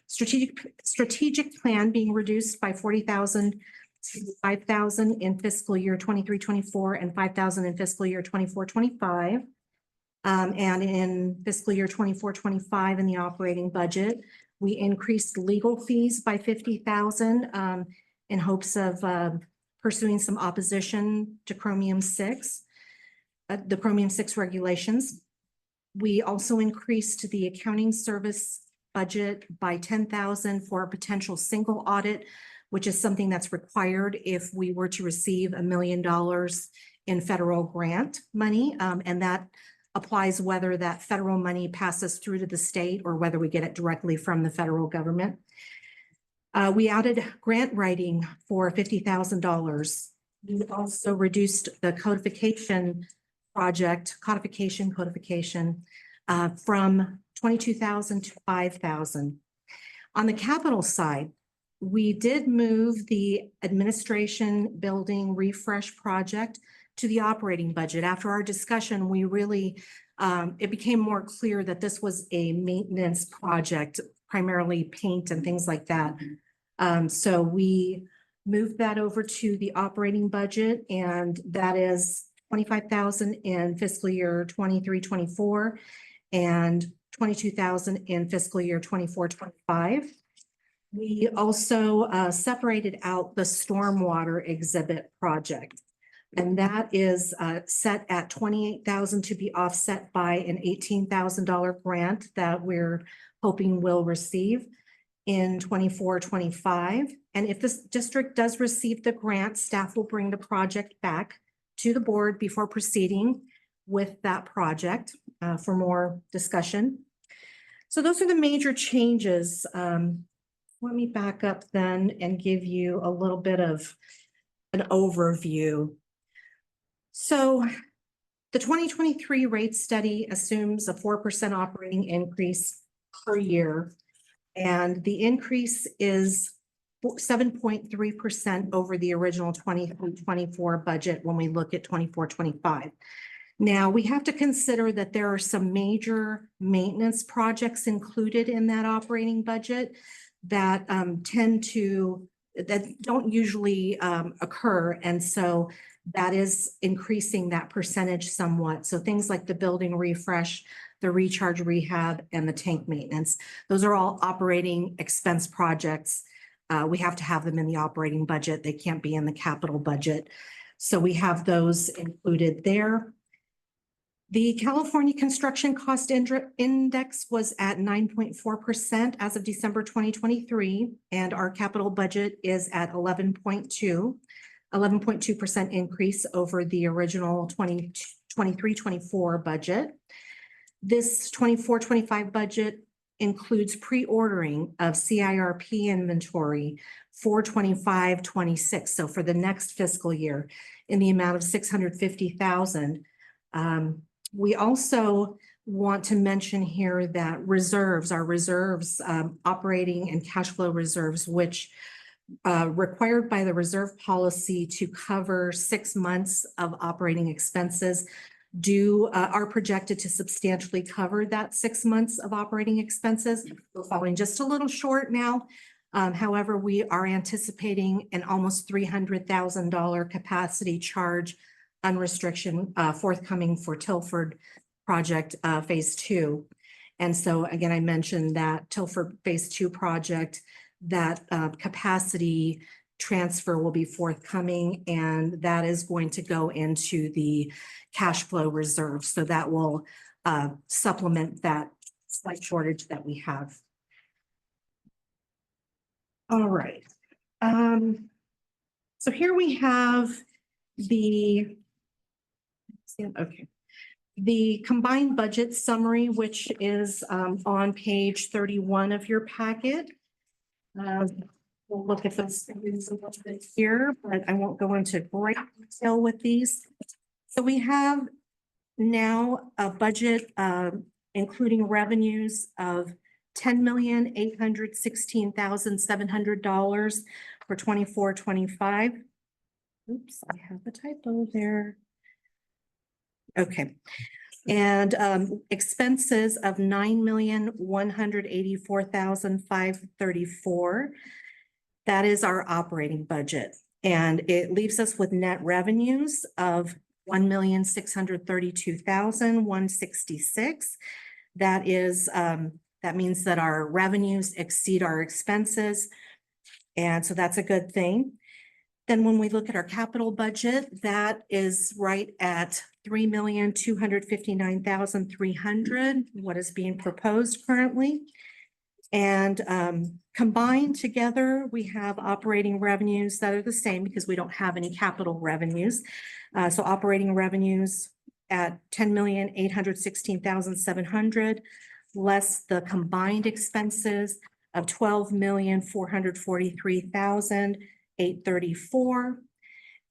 strategic plan being reduced by 40,000 to 5,000 in fiscal year 23-24 and 5,000 in fiscal year 24-25. And in fiscal year 24-25 in the operating budget, we increased legal fees by 50,000 in hopes of pursuing some opposition to Chromium 6. The Chromium 6 regulations. We also increased the accounting service budget by 10,000 for a potential single audit, which is something that's required if we were to receive $1 million in federal grant money, and that applies whether that federal money passes through to the state or whether we get it directly from the federal government. We added grant writing for $50,000. We also reduced the codification from 22,000 to 5,000. On the capital side, we did move the administration building refresh project to the operating budget. After our discussion, we really, it became more clear that this was a maintenance project, primarily paint and things like that. So we moved that over to the operating budget, and that is 25,000 in fiscal year 23-24 and 22,000 in fiscal year 24-25. We also separated out the stormwater exhibit project. And that is set at 28,000 to be offset by an $18,000 grant that we're hoping we'll receive in 24-25. And if this district does receive the grant, staff will bring the project back to the board before proceeding with that project for more discussion. So those are the major changes. Let me back up then and give you a little bit of an overview. So the 2023 rate study assumes a 4% operating increase per year, and the increase is 7.3% over the original 23-24 budget when we look at 24-25. Now, we have to consider that there are some major maintenance projects included in that operating budget that that don't usually occur. And so that is increasing that percentage somewhat. So things like the building refresh, the recharge rehab, and the tank maintenance, those are all operating expense projects. We have to have them in the operating budget. They can't be in the capital budget. So we have those included there. The California Construction Cost Index was at 9.4% as of December 2023, and our capital budget is at 11.2% increase over the original 23-24 budget. This 24-25 budget includes pre-ordering of CIRP inventory for 25-26. So for the next fiscal year in the amount of $650,000. We also want to mention here that our reserves, operating and cash flow reserves, which required by the reserve policy to cover 6 months of operating expenses, are projected to substantially cover that 6 months of operating expenses. We're falling just a little short now. However, we are anticipating an almost $300,000 capacity charge unrestriction forthcoming for Tilford project phase 2. And so again, I mentioned that Tilford phase 2 project, that capacity transfer will be forthcoming, and that is going to go into the cash flow reserve. So that will supplement that slight shortage that we have. All right. So here we have the combined budget summary, which is on page 31 of your packet. We'll look at those things a little bit here, but I won't go into great detail with these. So we have now a budget including revenues of $10,816,700 for 24-25. Oops, I have a typo there. Okay. And expenses of $9,184,534. That is our operating budget. And it leaves us with net revenues of $1,632,166. That is, that means that our revenues exceed our expenses. And so that's a good thing. Then when we look at our capital budget, that is right at $3,259,300, what is being proposed currently. And combined together, we have operating revenues that are the same because we don't have any capital revenues. So operating revenues at 10,816,700, less the combined expenses of 12,443,834.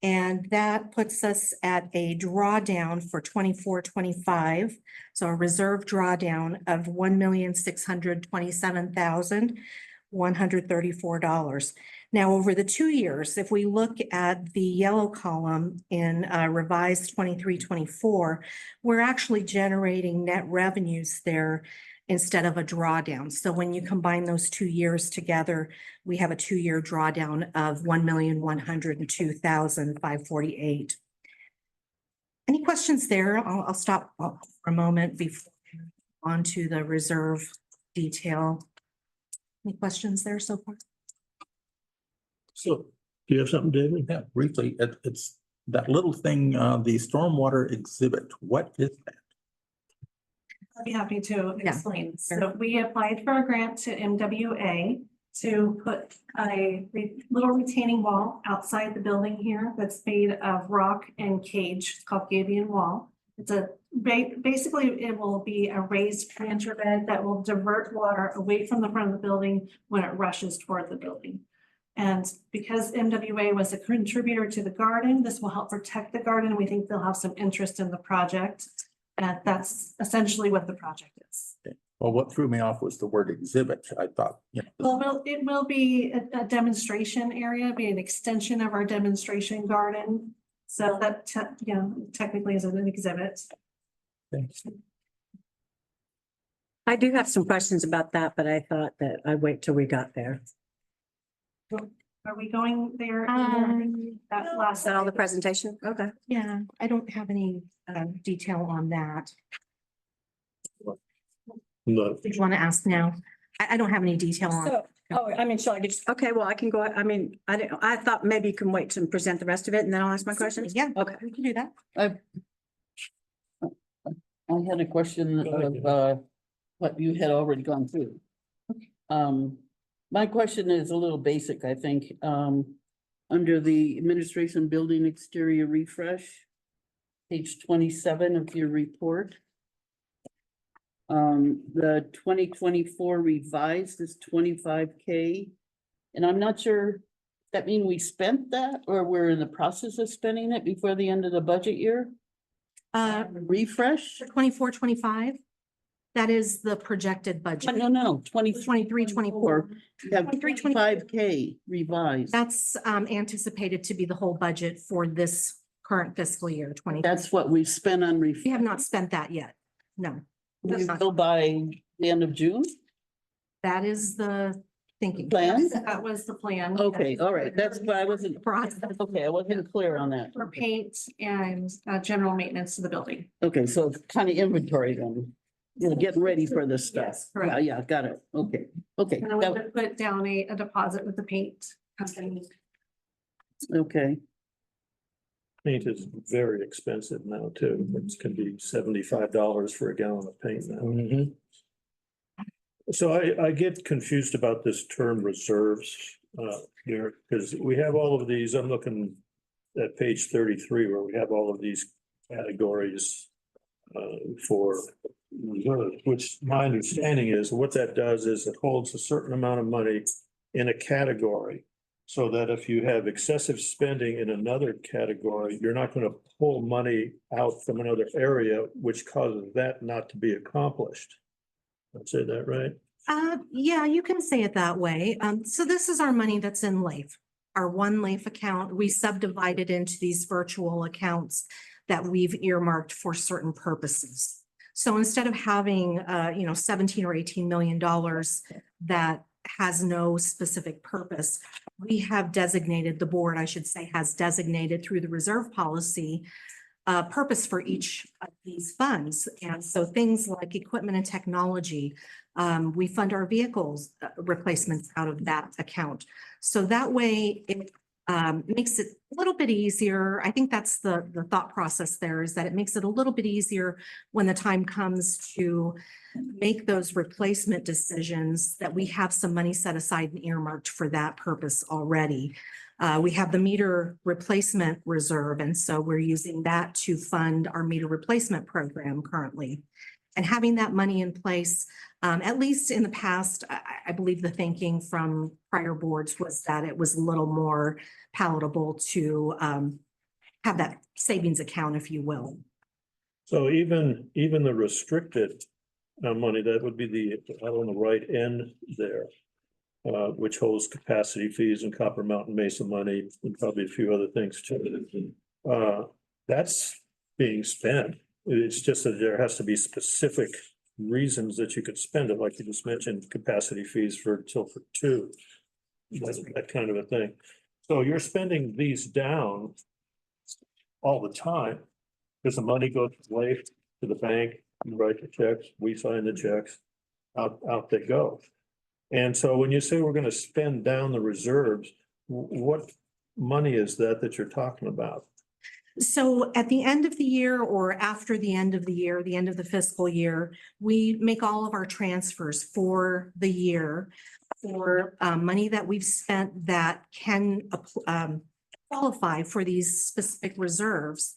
And that puts us at a drawdown for 24-25. So a reserve drawdown of $1,627,134. Now, over the 2 years, if we look at the yellow column in revised 23-24, we're actually generating net revenues there instead of a drawdown. So when you combine those 2 years together, we have a 2-year drawdown of $1,102,548. Any questions there? I'll stop for a moment before on to the reserve detail. Any questions there so far? So, do you have something, David? Yeah, briefly, it's that little thing, the stormwater exhibit. What is that? I'd be happy to Yeah. explain. So we applied for a grant to MWA to put a little retaining wall outside the building here that's made of rock and cage. It's called Gabion Wall. It's basically it will be a raised planter bed that will divert water away from the front of the building when it rushes toward the building. And because MWA was a contributor to the garden, this will help protect the garden. We think they'll have some interest in the project. And that's essentially what the project is. Well, what threw me off was the word exhibit. I thought, Well, it will be a demonstration area, be an extension of our demonstration garden. So that, technically is an exhibit. I do have some questions about that, but I thought that I'd wait till we got there. Are we going there? That Is last. that all the presentation? Okay. Yeah, I don't have any detail on that. No. Did you want to ask now? I don't have any detail on. So, shall I just, okay, well, I can go, I thought maybe you can wait to present the rest of it and then I'll ask my questions. Yeah, Okay. we can do that. I had a question of what you had already gone through. My question is a little basic, I think. Under the administration building exterior refresh, page 27 of your report. The 2024 revised is 25K. And I'm not sure, that mean we spent that or we're in the process of spending it before the end of the budget year? Refresh? 24-25. That is the projected budget. No, 23-24. You have 25K revised. That's anticipated to be the whole budget for this current fiscal year, 20. That's what we've spent on We refresh. have not spent that yet. No, We go by the end of June that is the thinking. plan? That was the plan. Okay, all right. That's why I wasn't, Process. okay, I wasn't clear on that. For paint and general maintenance to the building. Okay, so it's kind of inventory then. Getting ready for this stuff. Yes, correct. Yeah, got it. Okay. And then we would put down a deposit with the paint company. Okay, Paint is very expensive now too. It can be $75 for a gallon of paint now. Mhm. So I get confused about this term reserves here, because we have all of these, I'm looking at page 33 where we have all of these categories for reserves, which my understanding is what that does is it holds a certain amount of money in a category. So that if you have excessive spending in another category, you're not going to pull money out from another area, which causes that not to be accomplished. I'd say that, right? Yeah, you can say it that way. So this is our money that's in LAIF, our one LAIF account. We subdivided into these virtual accounts that we've earmarked for certain purposes. So instead of having, 17 or $18 million that has no specific purpose, we have designated, the board, I should say, has designated through the reserve policy purpose for each of these funds. And so things like equipment and technology, we fund our vehicles replacements out of that account. So that way it makes it little bit easier. I think that's the thought process there, is that it makes it a little bit easier when the time comes to make those replacement decisions, that we have some money set aside and earmarked for that purpose already. We have the meter replacement reserve, and so we're using that to fund our meter replacement program currently. And having that money in place, at least in the past, I believe the thinking from prior boards was that it was a little more palatable to have that savings account, if you will. So even the restricted money, that would be out on the right end there, which holds capacity fees and Copper Mountain Mesa money and probably a few other things too. That's being spent. It's just that there has to be specific reasons that you could spend it, like you just mentioned, capacity fees for Tilford 2, that kind of a thing. So you're spending these down all the time, because the money goes away to the bank, you write the checks, we sign the checks, out they go. And so when you say we're gonna spend down the reserves, what money is that you're talking about? So at the end of the year, or after the end of the year, the end of the fiscal year, we make all of our transfers for the year for money that we've spent that can qualify for these specific reserves.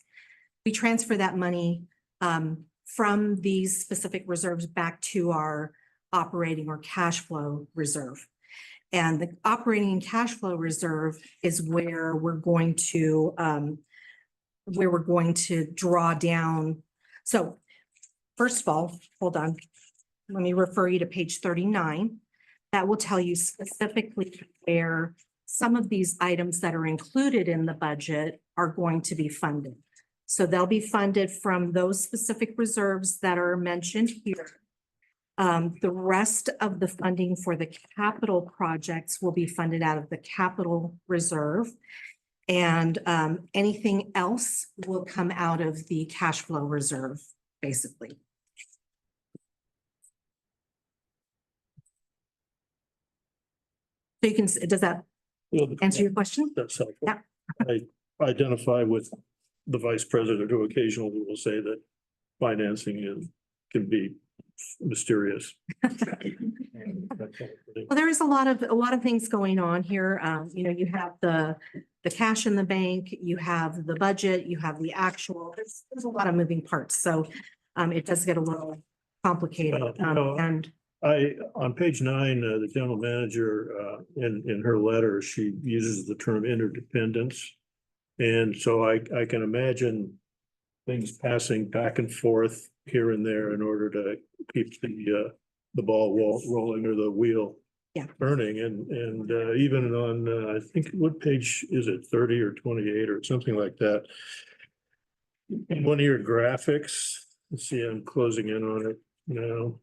We transfer that money from these specific reserves back to our operating or cash flow reserve. And the operating and cash flow reserve is where we're going to draw down. So first of all, hold on. Let me refer you to page 39. That will tell you specifically where some of these items that are included in the budget are going to be funded. So they'll be funded from those specific reserves that are mentioned here. The rest of the funding for the capital projects will be funded out of the capital reserve. And anything else will come out of the cash flow reserve, basically. So you can, does that answer your question? That's helpful. Yeah. I identify with the vice president who occasionally will say that financing can be mysterious. Well, there is a lot of things going on here. You know, you have the cash in the bank, you have the budget, you have the actual, there's a lot of moving parts. So it does get a little complicated. And on page 9, the general manager, in her letter, she uses the term interdependence. And so I can imagine things passing back and forth here and there in order to keep the ball rolling, or the wheel turning. And even on, I think, what page is it, 30 or 28 or something like that? In one of your graphics, let's see, I'm closing in on it now.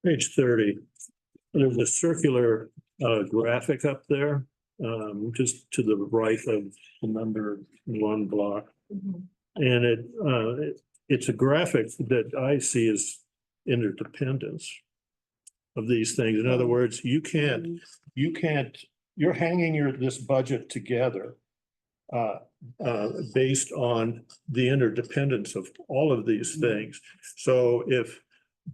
Page 30, there's a circular graphic up there, just to the right of the number 1 block. And it's a graphic that I see as interdependence of these things. In other words, you're hanging this budget together based on the interdependence of all of these things. So if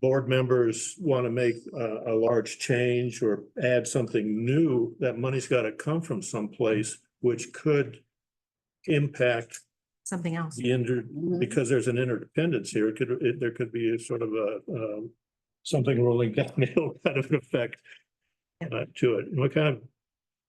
board members want to make a large change or add something new, that money's got to come from someplace, which could impact something else. Because there's an interdependence here. There could be a sort of a something rolling downhill kind of an effect to it. What kind of?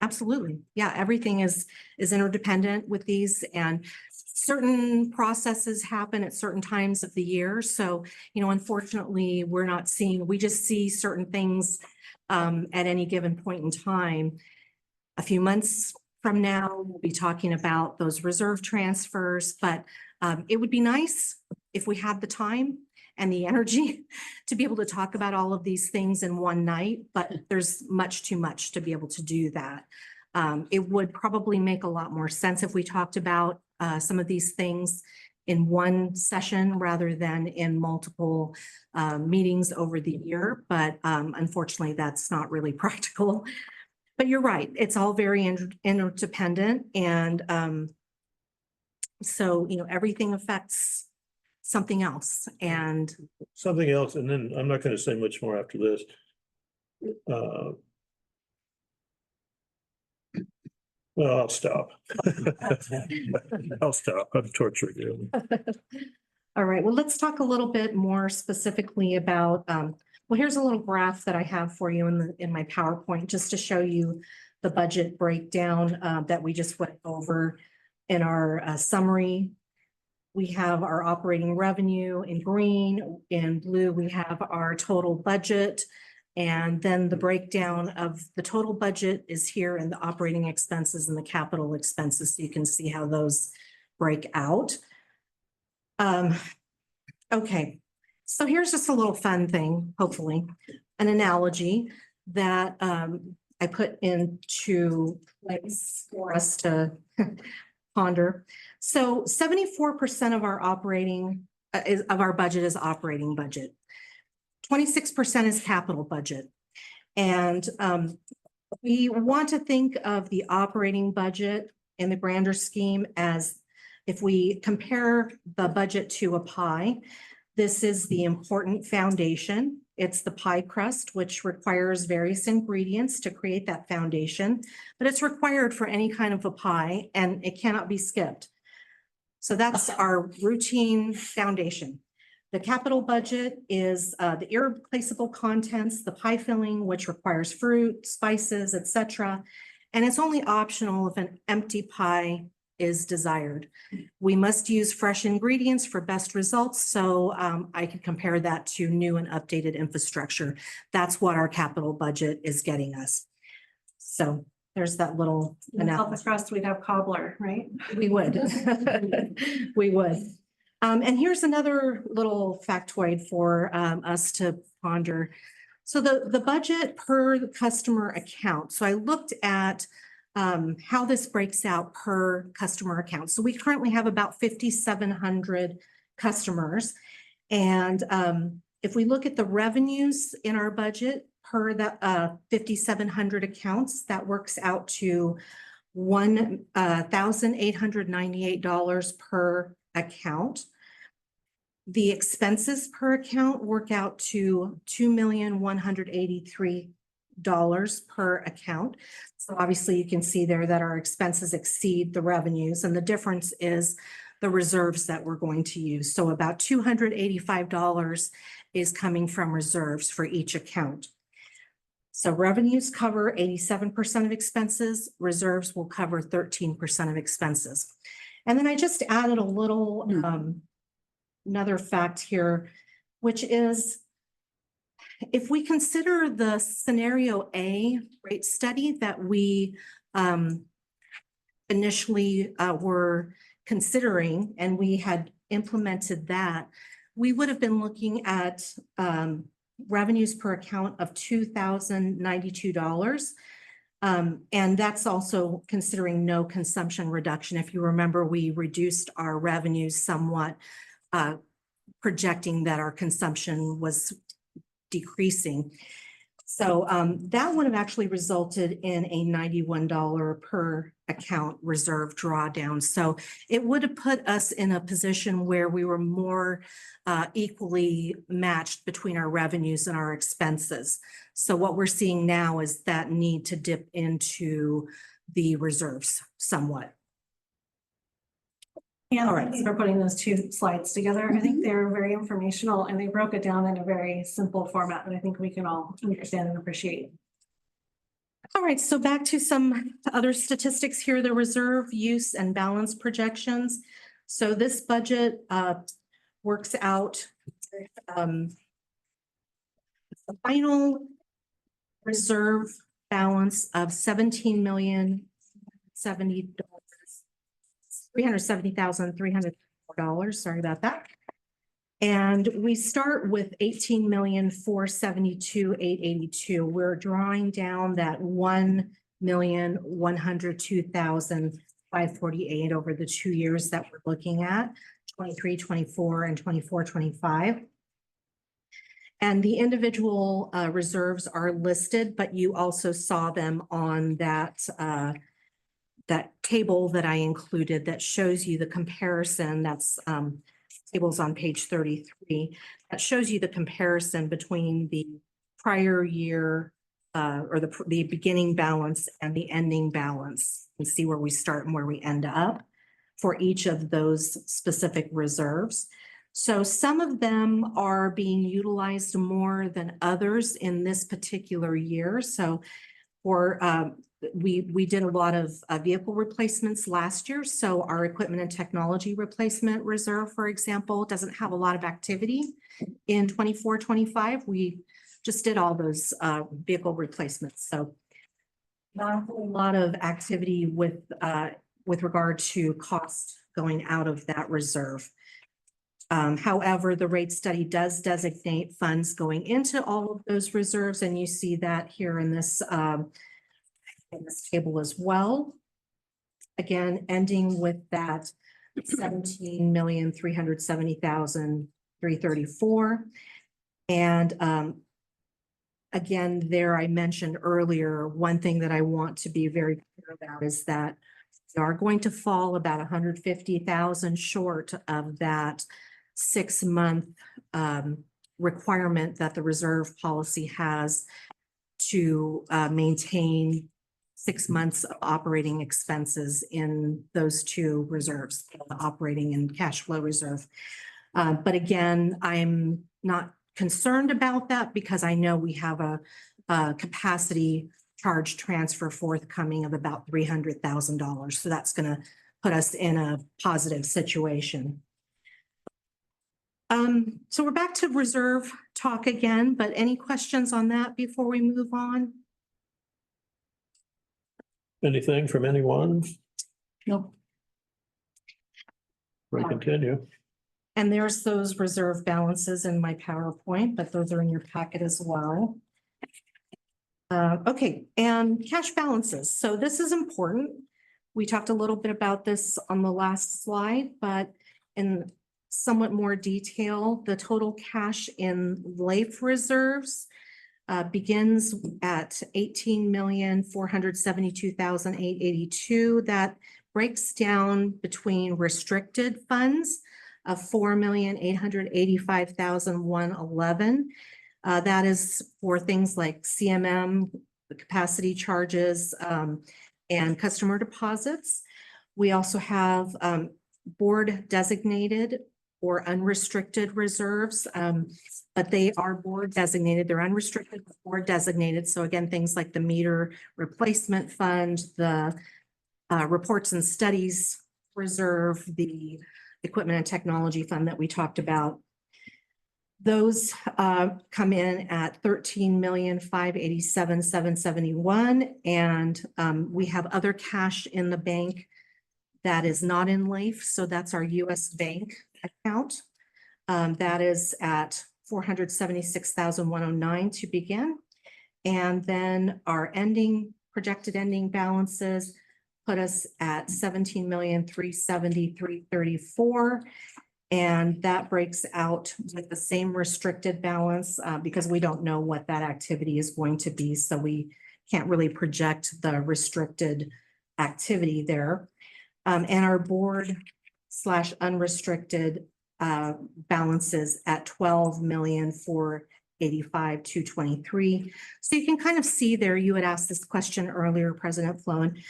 Absolutely. Yeah, everything is interdependent with these, and certain processes happen at certain times of the year. So, you know, unfortunately, we just see certain things at any given point in time. A few months from now, we'll be talking about those reserve transfers, but it would be nice if we had the time and the energy to be able to talk about all of these things in one night, but there's much too much to be able to do that. It would probably make a lot more sense if we talked about some of these things in one session rather than in multiple meetings over the year, but unfortunately, that's not really practical. But you're right, it's all very interdependent and so, you know, everything affects something else and Something else, and then I'm not gonna say much more after this. Well, I'll stop. I'll stop. I'm torturing you. all right, well, let's talk a little bit more specifically about, well, here's a little graph that I have for you in my PowerPoint, just to show you the budget breakdown, that we just went over in our, summary. We have our operating revenue in green, in blue, we have our total budget. And then the breakdown of the total budget is here in the operating expenses and the capital expenses. So you can see how those break out. Okay, so here's just a little fun thing, hopefully, an analogy that I put into place for us to ponder. So 74% of our operating of our budget is operating budget. 26% is capital budget. And we want to think of the operating budget in the grander scheme as if we compare the budget to a pie, this is the important foundation. It's the pie crust, which requires various ingredients to create that foundation, but it's required for any kind of a pie and it cannot be skipped. So that's our routine foundation. The capital budget is the irreplaceable contents, the pie filling, which requires fruit, spices, etc. And it's only optional if an empty pie is desired. We must use fresh ingredients for best results. So I could compare that to new and updated infrastructure. That's what our capital budget is getting us. So there's that little Without the analysis. crust, we'd have cobbler, right? We would. We would. And here's another little factoid for us to ponder. So the budget per customer account. So I looked at how this breaks out per customer account. So we currently have about 5,700 customers. And if we look at the revenues in our budget per the 5,700 accounts, that works out to $1,898 per account. The expenses per account work out to $2,183 per account. So obviously you can see there that our expenses exceed the revenues, and the difference is the reserves that we're going to use. So about $285 is coming from reserves for each account. So revenues cover 87% of expenses, reserves will cover 13% of expenses. And then I just added a little another fact here, which is if we consider the scenario A rate study that we initially were considering, and we had implemented that, we would have been looking at revenues per account of $2,092. And that's also considering no consumption reduction. If you remember, we reduced our revenues somewhat, projecting that our consumption was decreasing. So that would have actually resulted in a $91 per account reserve drawdown. So it would have put us in a position where we were more equally matched between our revenues and our expenses. So what we're seeing now is that need to dip into the reserves somewhat. Yeah, All right. thanks for putting those two slides together. I think they're very informational and they broke it down in a very simple format that I think we can all understand and appreciate. All right, so back to some other statistics here, the reserve use and balance projections. So this budget works out the final reserve balance of $370,304. Sorry about that. And we start with $18,472,882. We're drawing down that $1,102,548 over the 2 years that we're looking at, 23, 24, and 24, 25. And the individual reserves are listed, but you also saw them on that table that I included that shows you the comparison. That's tables on page 33. That shows you the comparison between the prior year or the beginning balance and the ending balance, and see where we start and where we end up for each of those specific reserves. So some of them are being utilized more than others in this particular year. So we did a lot of vehicle replacements last year. So our equipment and technology replacement reserve, for example, doesn't have a lot of activity in 24-25. We just did all those vehicle replacements. So not a whole lot of activity with regard to cost going out of that reserve. However, the rate study does designate funds going into all of those reserves, and you see that here in this table as well. Again, ending with that 17,370,334. And again, there I mentioned earlier, one thing that I want to be very clear about is that we are going to fall about 150,000 short of that 6-month requirement that the reserve policy has to maintain 6 months of operating expenses in those two reserves, the operating and cash flow reserve. But again, I'm not concerned about that because I know we have a capacity charge transfer forthcoming of about $300,000. So that's going to put us in a positive situation. So we're back to reserve talk again, but any questions on that before we move on? Anything from anyone? No. We continue. And there's those reserve balances in my PowerPoint, but those are in your packet as well. Okay, and cash balances. So this is important. We talked a little bit about this on the last slide, but in somewhat more detail, the total cash in life reserves begins at 18,472,882. That breaks down between restricted funds of 4,885,111. That is for things like CMM, the capacity charges, and customer deposits. We also have board designated or unrestricted reserves, but they are board designated. They're unrestricted, but board designated. So again, things like the meter replacement fund, the reports and studies reserve, the equipment and technology fund that we talked about. Those come in at 13,587,771, and we have other cash in the bank that is not in life. So that's our US bank account. That is at 476,109 to begin. And then our projected ending balances put us at 17,370,334. And that breaks out with the same restricted balance because we don't know what that activity is going to be. So we can't really project the restricted activity there. And our board / unrestricted balances at 12,485,223. So you can kind of see there, you had asked this question earlier, President Flowen,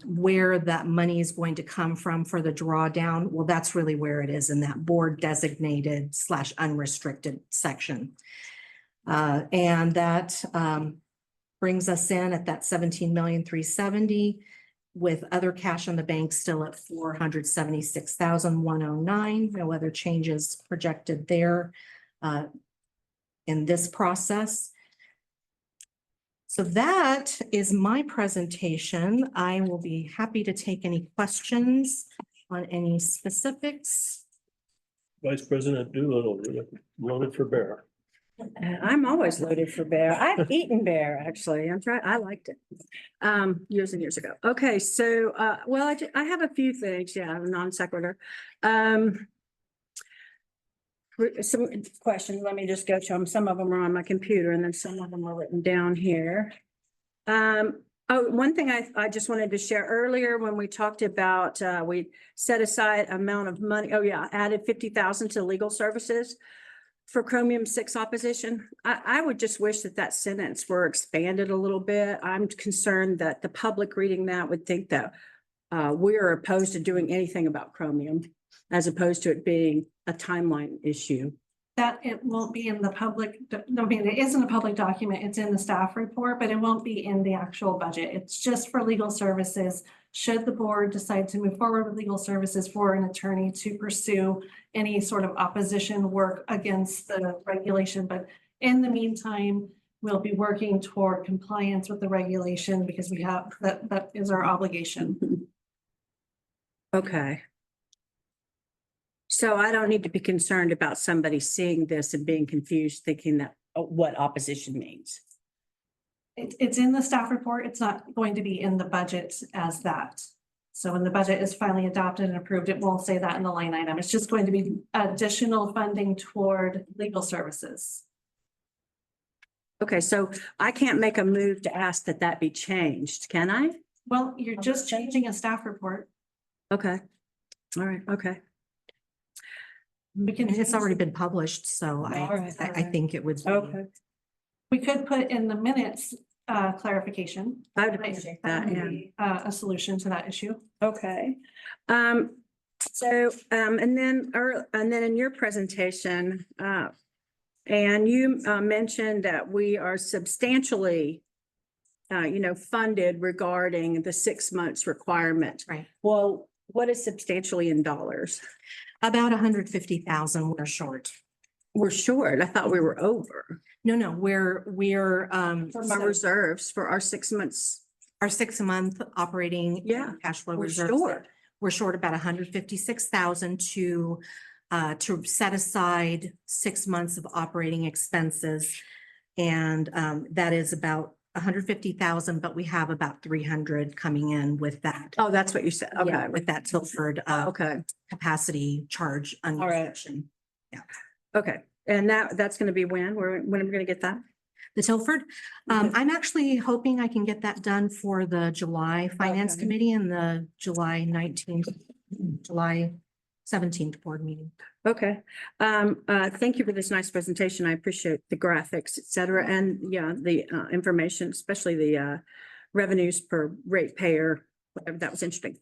where that money is going to come from for the drawdown. Well, that's really where it is in that board designated / unrestricted section. And that brings us in at that 17,370,000 with other cash on the bank still at 476,109. No other changes projected there in this process. So that is my presentation. I will be happy to take any questions on any specifics. Vice President Doolittle, loaded for bear. I'm always loaded for bear. I've eaten bear, actually. I liked it years and years ago. Okay, so well, I have a few things. Yeah, non sequitur. some questions, let me just go to them. Some of them are on my computer and then some of them are written down here. One thing I just wanted to share earlier when we talked about, we set aside amount of money. Oh yeah, added 50,000 to legal services for chromium-6 opposition. I would just wish that that sentence were expanded a little bit. I'm concerned that the public reading that would think that we're opposed to doing anything about chromium as opposed to it being a timeline issue. That it won't be in the public, I mean, it isn't a public document, it's in the staff report, but it won't be in the actual budget. It's just for legal services. Should the board decide to move forward with legal services for an attorney to pursue any sort of opposition work against the regulation, but in the meantime, we'll be working toward compliance with the regulation because we have, that is our obligation. Okay. So I don't need to be concerned about somebody seeing this and being confused, thinking that what opposition means. It's in the staff report. It's not going to be in the budget as that. So when the budget is finally adopted and approved, it won't say that in the line item. It's just going to be additional funding toward legal services. Okay, so I can't make a move to ask that that be changed, can I? Well, you're just changing a staff report. Okay. All right, okay. We can, It's already been published, so All right, all I right. think it would. be- Okay. we could put in the minutes, clarification. I would appreciate that, yeah. A solution to that issue. Okay. And then in your presentation, and you mentioned that we are substantially funded regarding the 6 months requirement. Right. Well, what is substantially in dollars? About 150,000 we're short. We're short. I thought we were over. No, we're, For my reserves for our 6 months. our 6-month operating. Yeah, Cash flow we're reserves. short. We're short about 156,000 to set aside 6 months of operating expenses. And that is about 150,000, but we have about 300 coming in with that. Oh, that's what you said. Yeah, Okay. with that Tilford Okay. capacity charge. All right. section. Okay. And that's going to be when? When are we going to get that? The Tilford, Okay. I'm actually hoping I can get that done for the July Finance Okay. Committee and the July 17th board meeting. Okay. Thank you for this nice presentation. I appreciate the graphics, et cetera, and yeah, the information, especially the revenues per ratepayer. Whatever, that was interesting.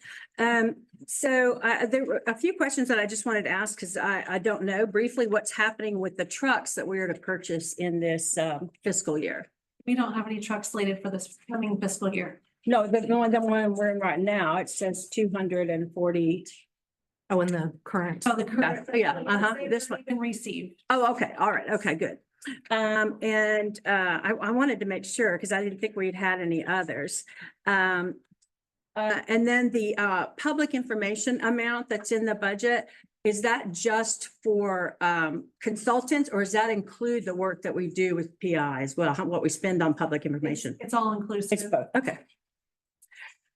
So there were a few questions that I just wanted to ask because I don't know briefly what's happening with the trucks that we are to purchase in this fiscal year. We don't have any trucks slated for this coming fiscal year. No, the one we're in right now, it says 240. Oh, in the current. So the current. Yeah, this one. Been received. Oh, okay, all right, okay, good. I wanted to make sure because I didn't think we'd had any others. And then the public information amount that's in the budget, is that just for consultants or does that include the work that we do with PI as well, what we spend on public information? It's all inclusive. It's both, okay.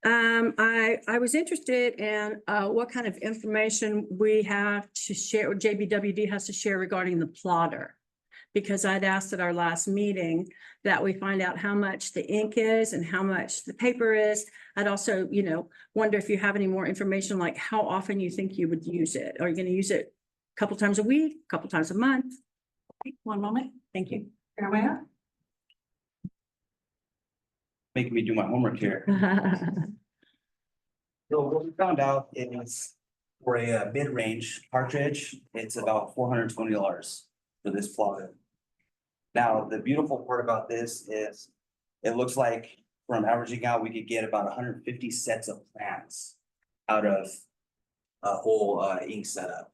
I was interested in what kind of information we have to share, or JBWD has to share regarding the plotter. Because I'd asked at our last meeting that we find out how much the ink is and how much the paper is. I'd also, wonder if you have any more information, like how often you think you would use it. Are you going to use it a couple times a week, a couple times a month? One moment. Thank you. Jeremiah? Making me do my homework here. So what we found out is for a mid-range cartridge, it's about $420 for this plotter. Now, the beautiful part about this is it looks like from averaging out, we could get about 150 sets of plans out of a whole ink setup,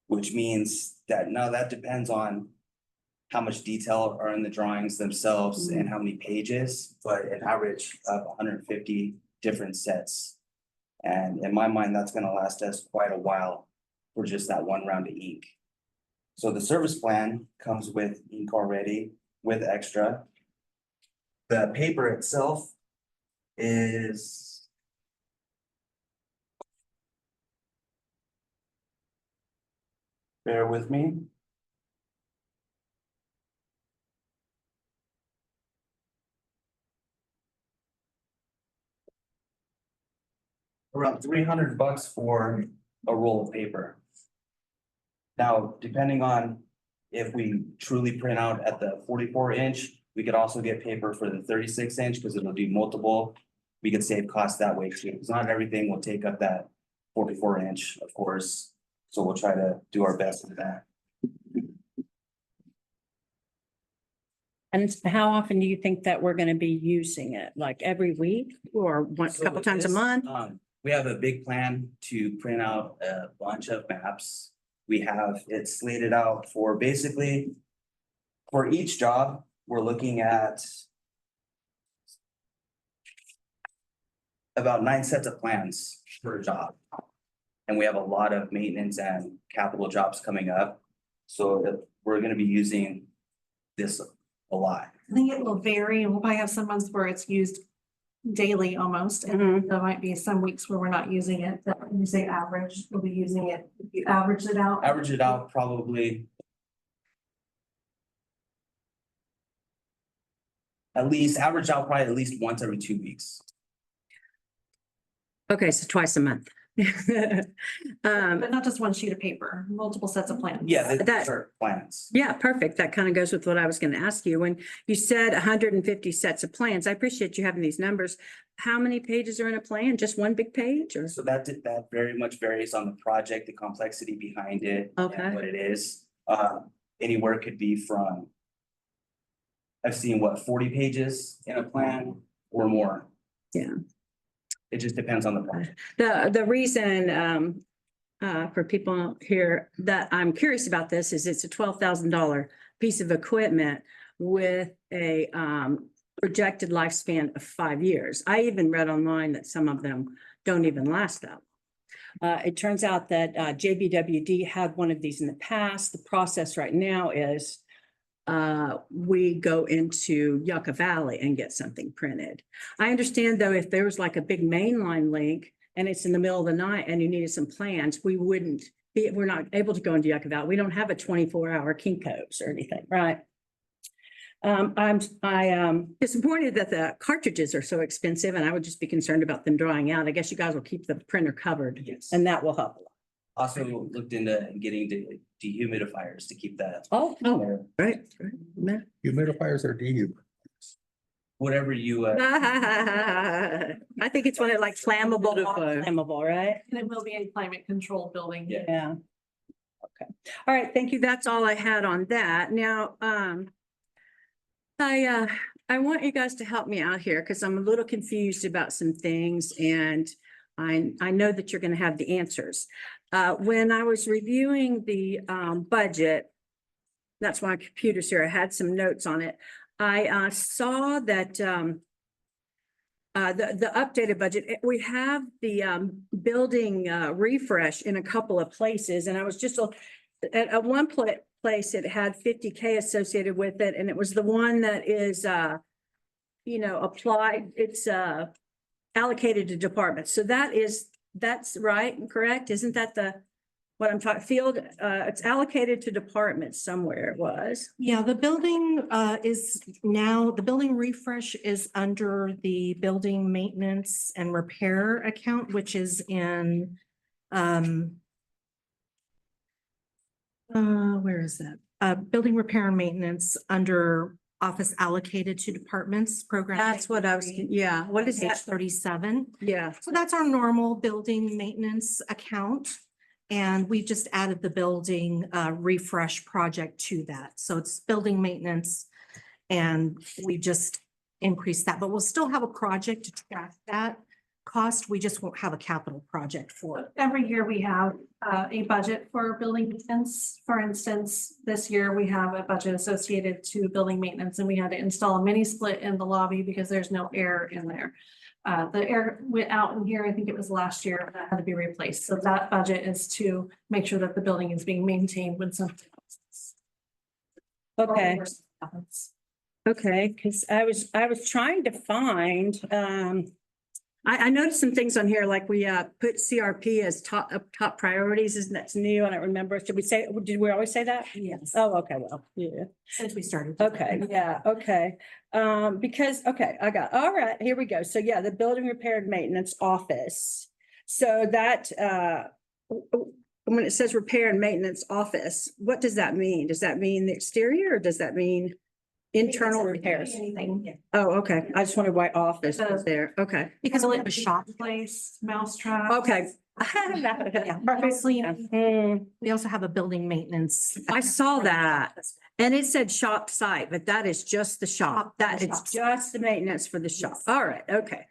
which means that now that depends on how much detail are in the drawings themselves and how many pages, but an average of 150 different sets. And in my mind, that's gonna last us quite a while for just that one round of ink. So the service plan comes with ink already, with extra. The paper itself is bear with me. around $300 for a roll of paper. Now, depending on if we truly print out at the 44-inch, we could also get paper for the 36-inch because it'll do multiple. We could save costs that way too, because not everything will take up that 44-inch, of course. So we'll try to do our best with that. And how often do you think that we're gonna be using it? Like every week or a So couple with times a this, month? We have a big plan to print out a bunch of maps. We have it slated out for basically, for each job, we're looking at about 9 sets of plans per job. And we have a lot of maintenance and capital jobs coming up. So we're gonna be using this a lot. I think it will vary, and we'll probably have some months where it's used daily almost, and Mhm. there might be some weeks where we're not using it, but when you say average, we'll be using it, if you average it out. Average it out probably average out probably at least once every 2 weeks. Okay, so twice a month. But not just one sheet of paper, multiple sets of plans. Yeah, That- these are plans. Yeah, perfect. That kind of goes with what I was going to ask you. When you said 150 sets of plans, I appreciate you having these numbers. How many pages are in a plan? Just one big page or? So that very much varies on the project, the complexity behind it. Okay. And what it is. Anywhere could be from. I've seen 40 pages in a plan or more. Yeah. It just depends on the project. The reason for people here that I'm curious about this is it's a $12,000 piece of equipment with a projected lifespan of 5 years. I even read online that some of them don't even last that long. It turns out that JBWD had one of these in the past. The process right now is we go into Yucca Valley and get something printed. I understand though, if there was like a big mainline link and it's in the middle of the night and you needed some plans, we're not able to go into Yucca Valley. We don't have a 24-hour Kinko's or anything, right? I'm disappointed that the cartridges are so expensive and I would just be concerned about them drying out. I guess you guys will keep the printer covered Yes. and that will help a lot. Also looked into getting dehumidifiers to keep that. Oh, no, right. Right. Humidifiers are dehumidifiers. Whatever you, I think it's one of like flammable, flammable, right? And it will be a climate controlled building. Yeah. Yeah. Okay. All right. Thank you. That's all I had on that. Now, I want you guys to help me out here because I'm a little confused about some things and I know that you're going to have the answers. When I was reviewing the budget, that's why my computer's here. I had some notes on it. I saw that the updated budget, we have the building refresh in a couple of places. And I was just at one place, it had 50K associated with it. And it was the one that is, applied, it's allocated to departments. So that's right and correct. Isn't that what I'm talking, field, it's allocated to departments somewhere it was. Yeah, the building the building refresh is under the building maintenance and repair account, which is in where is that? Building repair and maintenance under office allocated to departments program. That's what I was, yeah. What is Page that? 37. Yeah. So that's our normal building maintenance account. And we just added the building refresh project to that. So it's building maintenance. And we just increased that, but we'll still have a project to track that cost. We just won't have a capital project for it. Every year we have a budget for building maintenance. For instance, this year we have a budget associated to building maintenance and we had to install a mini split in the lobby because there's no air in there. The air went out in here, I think it was last year, that had to be replaced. So that budget is to make sure that the building is being maintained when something happens. Okay, because I was trying to find, I noticed some things on here, like we put CRP as top priorities, isn't that new? I don't remember. Did we always say that? Yes, Oh, okay, well, yeah. since we started. Okay, yeah, okay. All right, here we go. So yeah, the building repair and maintenance office. So that, when it says repair and maintenance office, what does that mean? Does that mean the exterior or does that mean internal repairs? Anything. Oh, okay. I just wondered why office was there. Okay. Because we have a Shop shop, place, mousetrap. Okay. Yeah. Obviously, we also have a building maintenance. I saw that. And it said shop site, but that is just the shop. That is just the maintenance for the shop. All right, okay.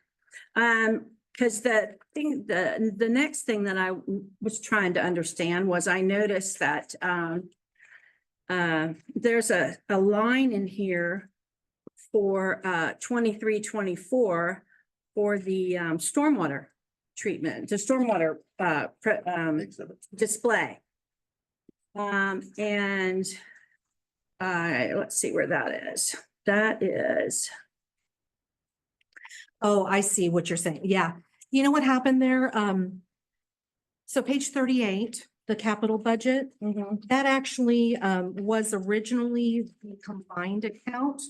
Because the thing, the next thing that I was trying to understand was I noticed that there's a line in here for 23-24 for the stormwater treatment, the stormwater display. And let's see where that is. That is, Oh, I see what you're saying. Yeah. You know what happened there? So page 38, the capital budget, that actually was originally the combined account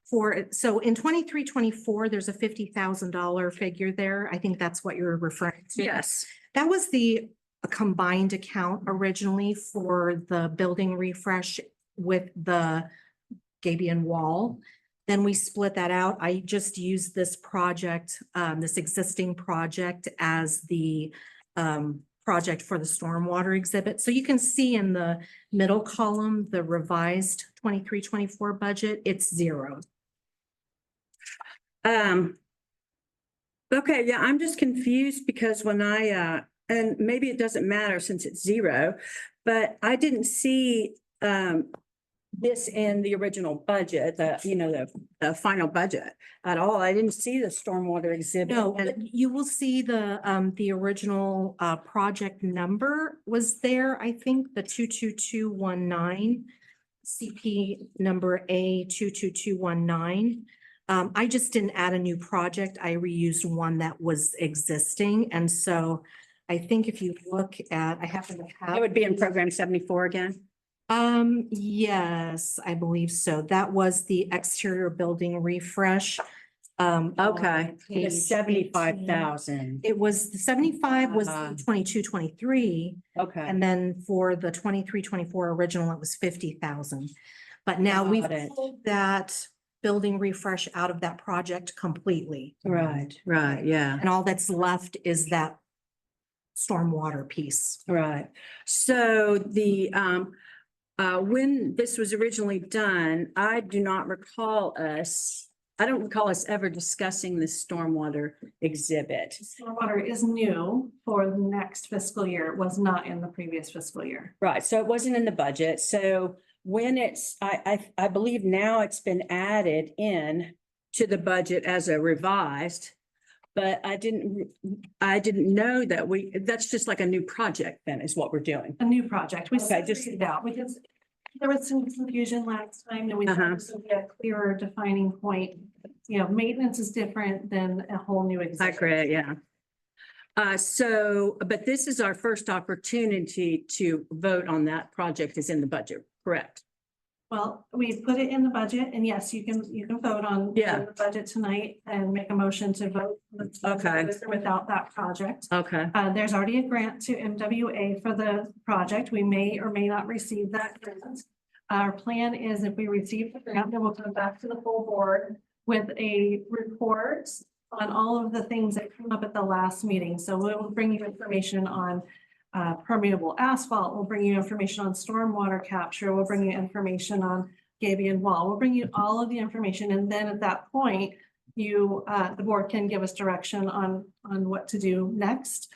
for, so in 23-24, there's a $50,000 figure there. I think that's what you're referring to. yes. That was the combined account originally for the building refresh with the Gabion wall. Then we split that out. I just used this project, this existing project as the project for the stormwater exhibit. So you can see in the middle column, the revised 23-24 budget, it's zero. Okay, yeah, I'm just confused because when I, and maybe it doesn't matter since it's zero, but I didn't see, this in the original budget, the final budget at all. I didn't see the stormwater exhibit. No, And- but you will see the original project number was there, I think, the 22219, CP number A 22219. I just didn't add a new project. I reused one that was existing. And so I think if you look at, I happen to have. It would be in program 74 again? Yes, I believe so. That was the exterior building refresh. Okay, on page it's 75,000. It was, the 75 was Ah. 22-23, Okay. and then for the 23-24 original, it was 50,000. But now we've Got it. pulled that building refresh out of that project completely. Right, yeah. And all that's left is that stormwater piece. Right. So the, when this was originally done, I do not recall us, I don't recall us ever discussing the stormwater exhibit. stormwater is new for the next fiscal year. It was not in the previous fiscal year. Right, so it wasn't in the budget. So when it's, I believe now it's been added in to the budget as a revised. But I didn't know that that's just like a new project then is what we're doing. A new project. We Okay, just- separated it out because there was some confusion last time and we Uh-huh. tried to get a clearer defining point. You know, maintenance is different than a whole new I exhibit. agree, yeah. But this is our first opportunity to vote on that project is in the budget, correct? Well, we put it in the budget and yes, you can vote on Yeah. the budget tonight and make a motion to vote. Okay. Without that project. Okay, There's already a grant to MWA for the project. We may or may not receive that grant. Our plan is if we receive the grant, then we'll come back to the full board with a report on all of the things that came up at the last meeting. So we'll bring you information on permeable asphalt. We'll bring you information on stormwater capture. We'll bring you information on Gabion wall. We'll bring you all of the information. And then at that point, the board can give us direction on what to do next.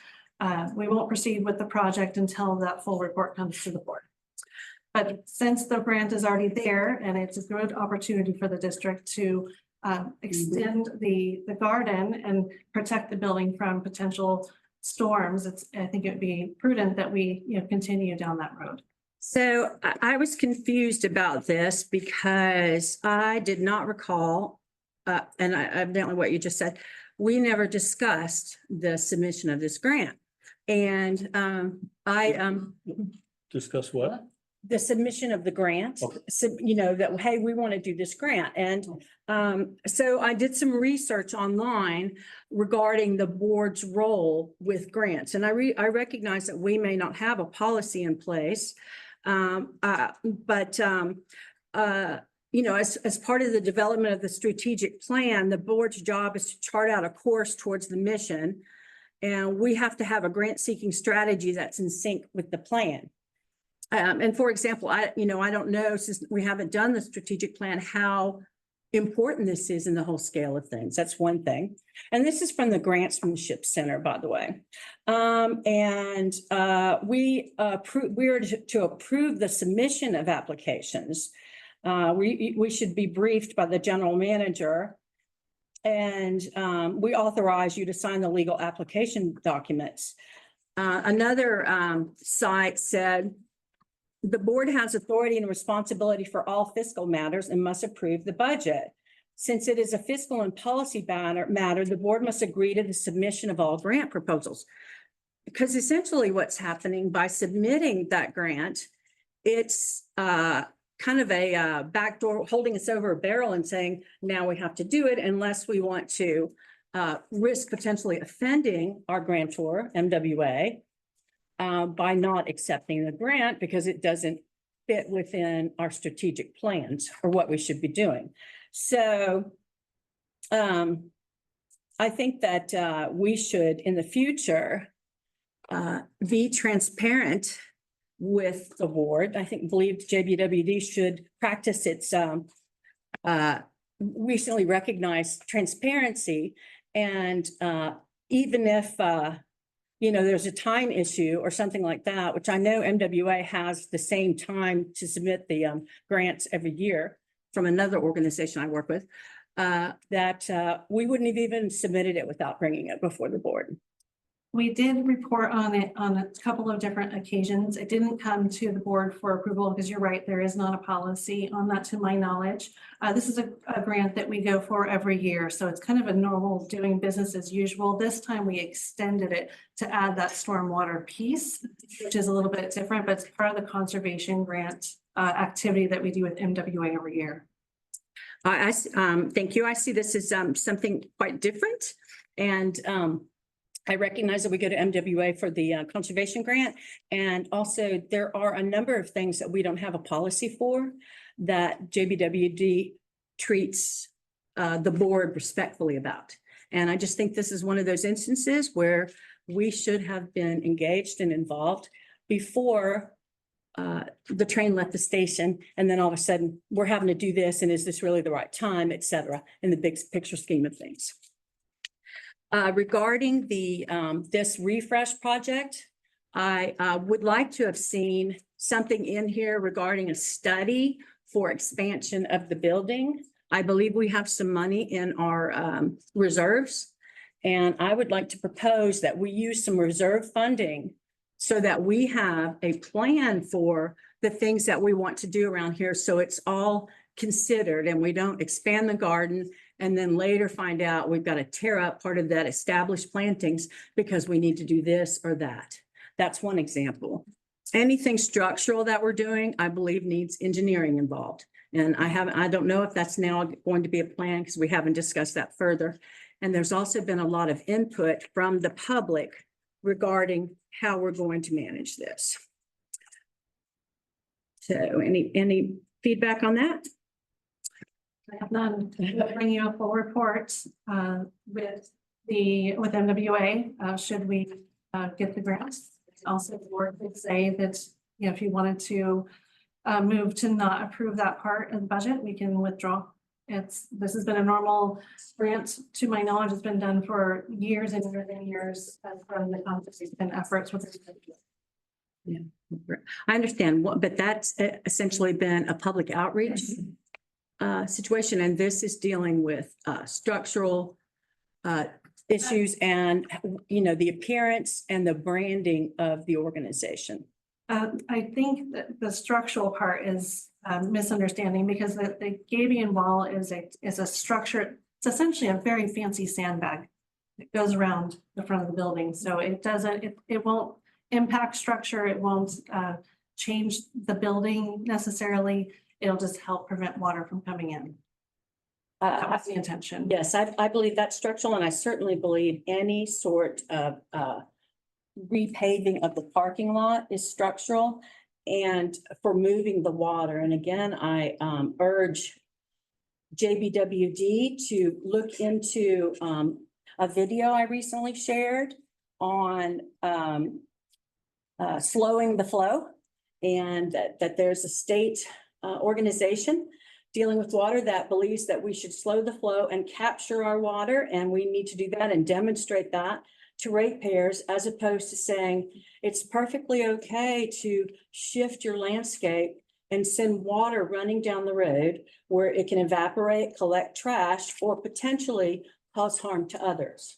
We won't proceed with the project until that full report comes to the board. But since the grant is already there and it's a good opportunity for the district to extend the garden and protect the building from potential storms, I think it would be prudent that we, continue down that road. so I was confused about this because I did not recall, and evidently what you just said, we never discussed the submission of this grant. And Discuss what? the submission of the grant. Okay. So, you know, that, hey, we want to do this grant. And so I did some research online regarding the board's role with grants. And I recognize that we may not have a policy in place. You know, as part of the development of the strategic plan, the board's job is to chart out a course towards the mission. And we have to have a grant seeking strategy that's in sync with the plan. And for example, I don't know, since we haven't done the strategic plan, how important this is in the whole scale of things. That's one thing. And this is from the Grantsmanship Center, by the way. We are to approve the submission of applications. We should be briefed by the general manager. And we authorize you to sign the legal application documents. Another site said, the board has authority and responsibility for all fiscal matters and must approve the budget. Since it is a fiscal and policy matter, the board must agree to the submission of all grant proposals. Because essentially what's happening by submitting that grant, it's kind of a backdoor holding us over a barrel and saying, now we have to do it unless we want to risk potentially offending our grantor, MWA, by not accepting the grant because it doesn't fit within our strategic plans or what we should be doing. So I think that we should, in the future, be transparent with the board. I believe JBWD should practice its recently recognized transparency. And even if there's a time issue or something like that, which I know MWA has the same time to submit the grants every year from another organization I work with, that we wouldn't have even submitted it without bringing it before the board. We did report on it on a couple of different occasions. It didn't come to the board for approval because you're right, there is not a policy on that to my knowledge. This is a grant that we go for every year. So it's kind of a normal doing business as usual. This time we extended it to add that stormwater piece, which is a little bit different, but it's part of the conservation grant activity that we do with MWA every year. Thank you. I see this as something quite different. And I recognize that we go to MWA for the conservation grant. And also there are a number of things that we don't have a policy for that JBWD treats the board respectfully about. And I just think this is one of those instances where we should have been engaged and involved before the train left the station. And then all of a sudden we're having to do this. And is this really the right time, et cetera, in the big picture scheme of things. Regarding this refresh project, I would like to have seen something in here regarding a study for expansion of the building. I believe we have some money in our reserves. And I would like to propose that we use some reserve funding so that we have a plan for the things that we want to do around here. So it's all considered and we don't expand the garden and then later find out we've got to tear up part of that established plantings because we need to do this or that. That's one example. Anything structural that we're doing, I believe needs engineering involved. And I don't know if that's now going to be a plan because we haven't discussed that further. And there's also been a lot of input from the public regarding how we're going to manage this. So any feedback on that? I have none. I'll bring you a full report with MWA should we get the grants. Also, the board could say that if you wanted to move to not approve that part of the budget, we can withdraw. This has been a normal grant, to my knowledge. It's been done for years and years and years from the conservation efforts with the. Yeah, I understand, but that's essentially been a public outreach situation, and this is dealing with structural issues and the appearance and the branding of the organization. I think that the structural part is misunderstanding because the gabion wall is a structure. It's essentially a very fancy sandbag that goes around the front of the building. So it doesn't, it won't impact structure. It won't change the building necessarily. It'll just help prevent water from coming in. That was the intention. Yes, I believe that's structural, and I certainly believe any sort of repaving of the parking lot is structural and for moving the water. And again, I urge JBWD to look into a video I recently shared on slowing the flow, and that there's a state organization dealing with water that believes that we should slow the flow and capture our water, and we need to do that and demonstrate that to ratepayers, as opposed to saying it's perfectly okay to shift your landscape and send water running down the road where it can evaporate, collect trash, or potentially cause harm to others.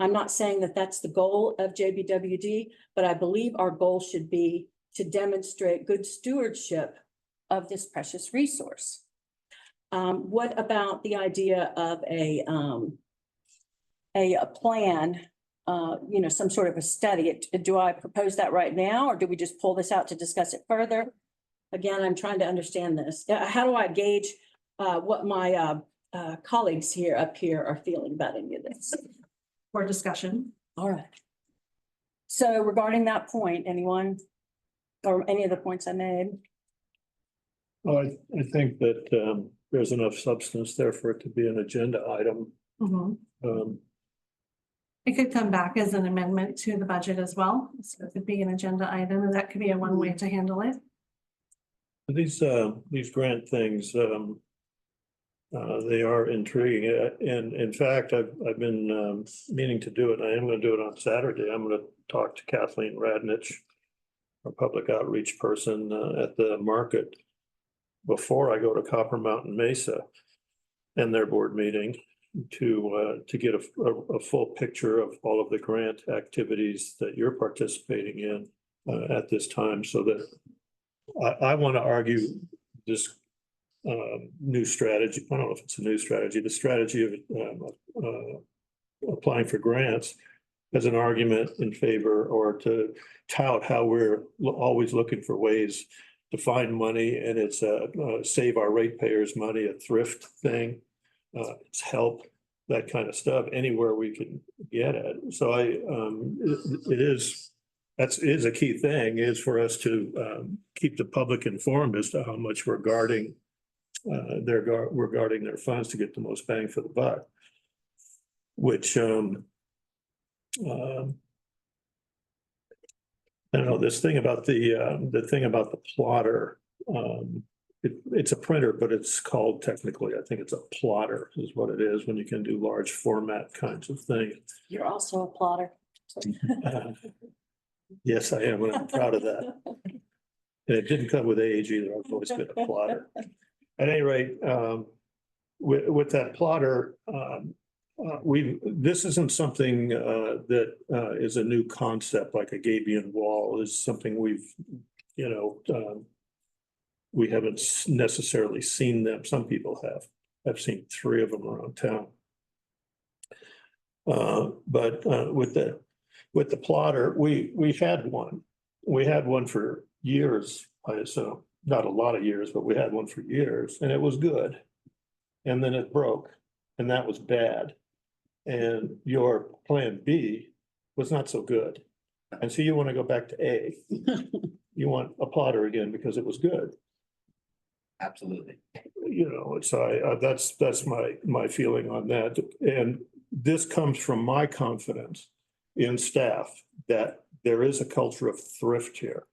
I'm not saying that that's the goal of JBWD, but I believe our goal should be to demonstrate good stewardship of this precious resource. What about the idea of a plan, some sort of a study? Do I propose that right now, or do we just pull this out to discuss it further? Again, I'm trying to understand this. How do I gauge what my colleagues up here are feeling about any of this? For discussion. All right. So regarding that point, anyone or any of the points I made? Well, I think that there's enough substance there for it to be an agenda item. It could come back as an amendment to the budget as well. So it could be an agenda item, and that could be one way to handle it. These grant things, they are intriguing. And in fact, I've been meaning to do it. I am going to do it on Saturday. I'm going to talk to Kathleen Radnich, our public outreach person at the market, before I go to Copper Mountain Mesa and their board meeting to get a full picture of all of the grant activities that you're participating in at this time, so that I want to argue this new strategy. I don't know if it's a new strategy, the strategy of applying for grants as an argument in favor, or to tout how we're always looking for ways to find money, and it's save our ratepayers money, a thrift thing. It's help, that kind of stuff, anywhere we can get it. So it is a key thing, is for us to keep the public informed as to how much we're guarding their funds to get the most bang for the buck. Which I don't know, this thing about the plotter, it's a printer, but it's called technically, I think it's a plotter is what it is, when you can do large format kinds of things. You're also a plotter. Yes, I am, and I'm proud of that. And it didn't come with age either. I've always been a plotter. At any rate, with that plotter, this isn't something that is a new concept, like a Gabion wall is something we haven't necessarily seen them. Some people have. I've seen 3 of them around town. But with the plotter, we had one. We had one for years, I assume. Not a lot of years, but we had one for years, and it was good. And then it broke, and that was bad. And your plan B was not so good. And so you want to go back to A. You want a plotter again because it was good. Absolutely. So that's my feeling on that. And this comes from my confidence in staff that there is a culture of thrift here.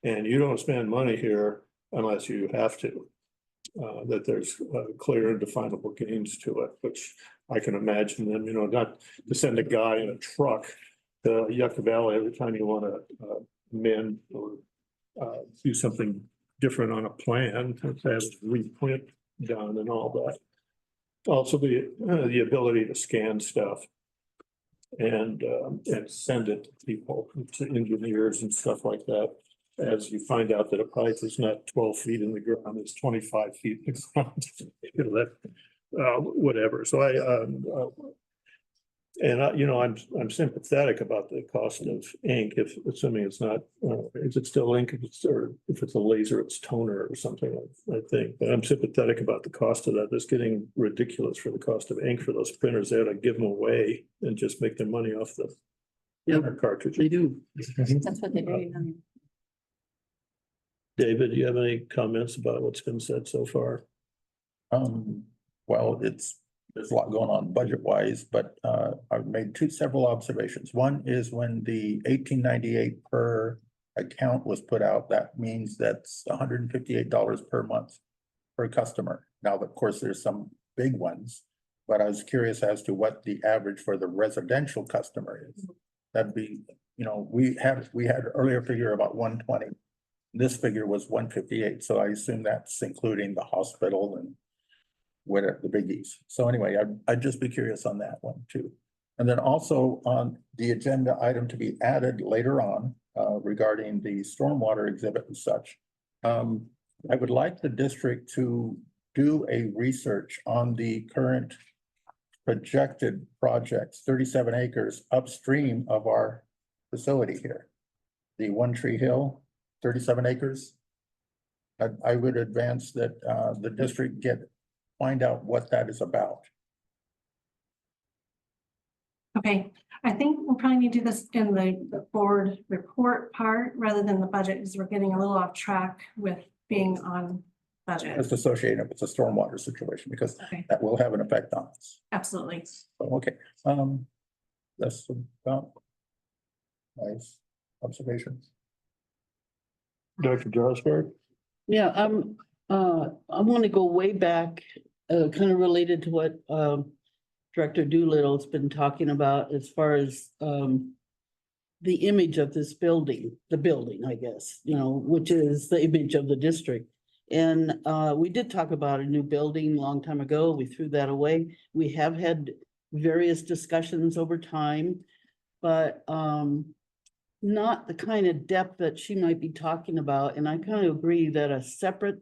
And you don't spend money here unless you have to. That there's clear and definable gains to it, which I can imagine them, not to send a guy in a truck to Yucca Valley every time you want to amend or do something different on a plan, to have reprint done and all that. Also the ability to scan stuff and send it to people, to engineers and stuff like that. As you find out that a pipe is not 12 feet in the ground, it's 25 feet in the ground, whatever. So And I'm sympathetic about the cost of ink, if assuming it's not, is it still ink, or if it's a laser, it's toner or something, I think. But I'm sympathetic about the cost of that. It's getting ridiculous for the cost of ink for those printers. They ought to give them away and just make their money off the Yep, printer cartridges. they do. That's what they do. David, do you have any comments about what's been said so far? Well, there's a lot going on budget wise, but I've made several observations. One is when the 1898 per account was put out, that means that's $158 per month per customer. Now, of course, there's some big ones, but I was curious as to what the average for the residential customer is. That'd be, we had earlier figure about 120. This figure was 158, so I assume that's including the hospital and whatever the biggies. So anyway, I'd just be curious on that one too. And then also on the agenda item to be added later on regarding the stormwater exhibit and such. I would like the district to do a research on the current projected projects, 37 acres upstream of our facility here. The One Tree Hill, 37 acres. I would advance that the district find out what that is about. Okay, I think we'll probably need to do this in the board report part rather than the budget, because we're getting a little off track with being on budget. It's associated with the stormwater situation because Okay, that will have an effect on us. absolutely. So, okay, that's about nice observations. Dr. Jarlsberg? Yeah, I want to go way back, kind of related to what Director Doolittle's been talking about as far as the image of this building, the building, I guess, which is the image of the district. And we did talk about a new building a long time ago. We threw that away. We have had various discussions over time, but not the kind of depth that she might be talking about. And I kind of agree that a separate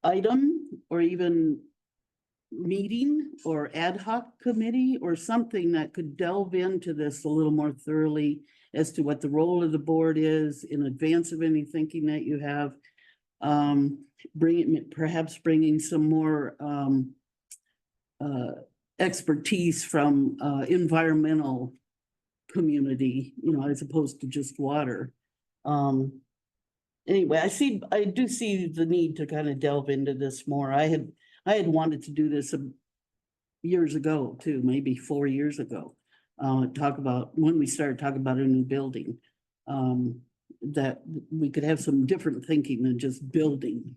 item or even meeting or ad hoc committee or something that could delve into this a little more thoroughly as to what the role of the board is in advance of any thinking that you have. Perhaps bringing some more expertise from environmental community, as opposed to just water. Anyway, I do see the need to kind of delve into this more. I had wanted to do this years ago too, maybe 4 years ago. Talk about when we started talking about a new building, that we could have some different thinking than just building.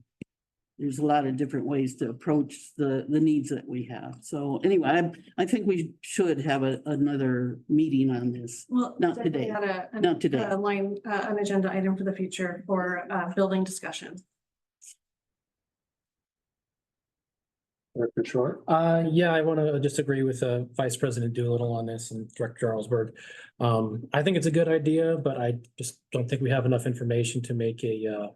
There's a lot of different ways to approach the needs that we have. So anyway, I think we should have another meeting on this. Well, Not definitely today. had Not today. an agenda item for the future for building discussion. Director Short? Yeah, I want to just agree with Vice President Doolittle on this and Director Jarlsberg. I think it's a good idea, but I just don't think we have enough information to make an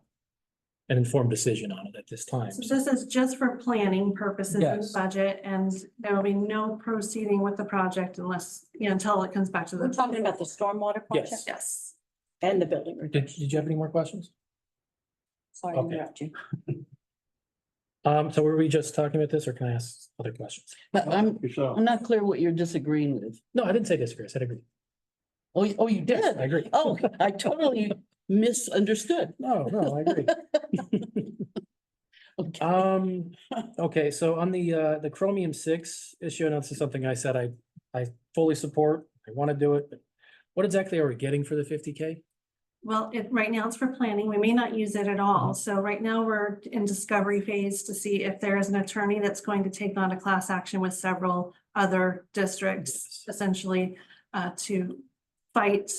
informed decision on it at this time. So this is just for planning purposes in the Yes. budget, and there will be no proceeding with the project unless, until it comes back to We're the. talking about the stormwater project. Yes. Yes. And the building. Did you have any more questions? Sorry to Okay. interrupt you. So were we just talking about this or can I ask other questions? But I'm Yourself. not clear what you're disagreeing with. No, I didn't say disagree. I said agree. Oh, you Yes, did? I agree. Oh, I totally misunderstood. No, I agree. Okay. Okay, so on the Chromium 6 issue, and this is something I said I fully support. I want to do it, but what exactly are we getting for the 50K? Well, right now it's for planning. We may not use it at all. So right now we're in discovery phase to see if there is an attorney that's going to take on a class action with several other districts, essentially, to fight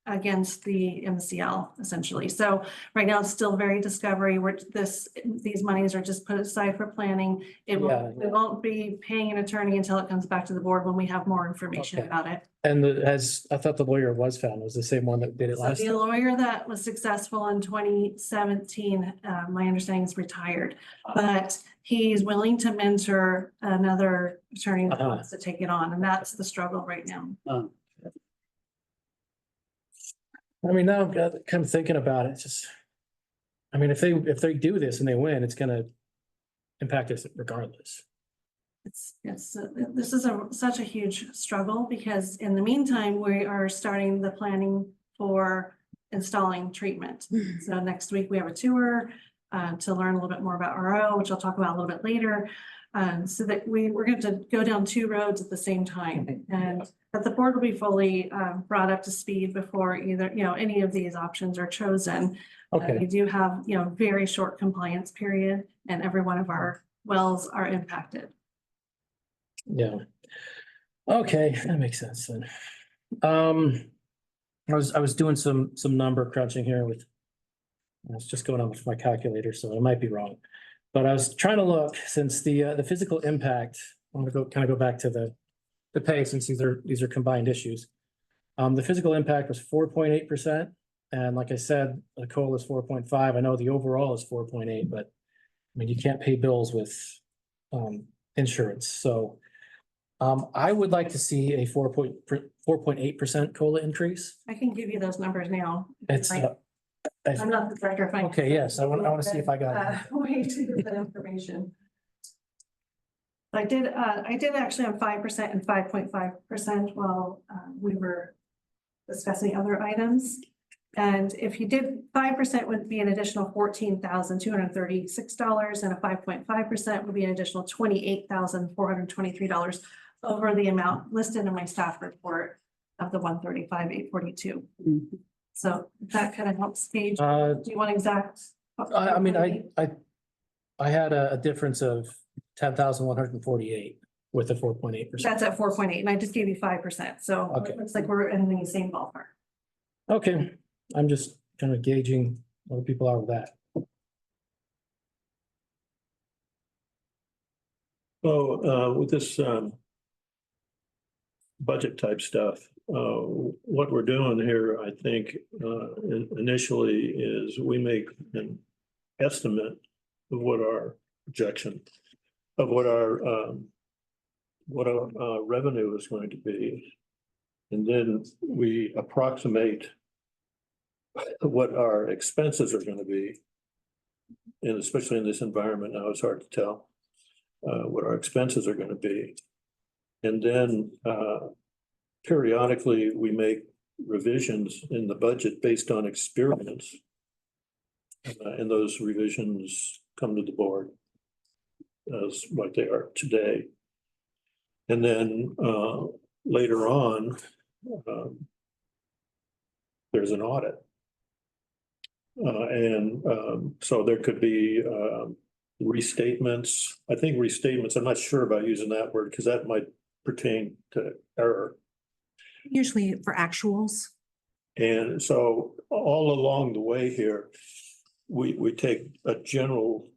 against the MCL essentially. So right now it's still very discovery, where these monies are just put aside for planning. Yeah. We won't be paying an attorney until it comes back to the board when we have more information Okay. about it. And as I thought the lawyer was found, was the same one that did it So last the time? lawyer that was successful in 2017, my understanding is retired, but he's willing to mentor another attorney that wants to take it on, and that's the struggle right now. I mean, now I'm kind of thinking about it, it's just, I mean, if they do this and they win, it's gonna impact us regardless. This is such a huge struggle because in the meantime, we are starting the planning for installing treatment. So next week we have a tour to learn a little bit more about RO, which I'll talk about a little bit later. So that we're going to go down two roads at the same time, and that the board will be fully brought up to speed before either, any of these options are chosen. Okay. We do have, very short compliance period, and every one of our wells are impacted. Yeah. Okay, that makes sense then. I was doing some number crunching here with. I was just going on with my calculator, so I might be wrong. But I was trying to look, since the physical impact, I want to kind of go back to the pay, since these are combined issues. The physical impact was 4.8%. And like I said, the COLA is 4.5. I know the overall is 4.8, but I mean, you can't pay bills with insurance. So I would like to see a 4.8% COLA increase. I can give you those numbers now. It's I'm not the director of finance. okay, yes, I want to see if I got it. Way to get that information. I did actually on 5% and 5.5% while we were discussing other items. And if you did 5% would be an additional $14,236, and a 5.5% would be an additional $28,423 over the amount listed in my staff report of the 135,842. So that kind of helps gauge. Do you want exact? I mean, I had a difference of 10,148 with the 4.8%. That's at 4.8, and I just gave you 5%. So Okay. it looks like we're in the same ballpark. Okay, I'm just kind of gauging what people are with that. So with this budget type stuff, what we're doing here, I think, initially is we make an estimate of what our projection of what our revenue is going to be. And then we approximate what our expenses are going to be. And especially in this environment now, it's hard to tell what our expenses are going to be. And then periodically we make revisions in the budget based on experience. And those revisions come to the board as what they are today. And then later on, there's an audit. So there could be restatements. I think restatements, I'm not sure about using that word because that might pertain to error. Usually for actuals. And so all along the way here, we take a general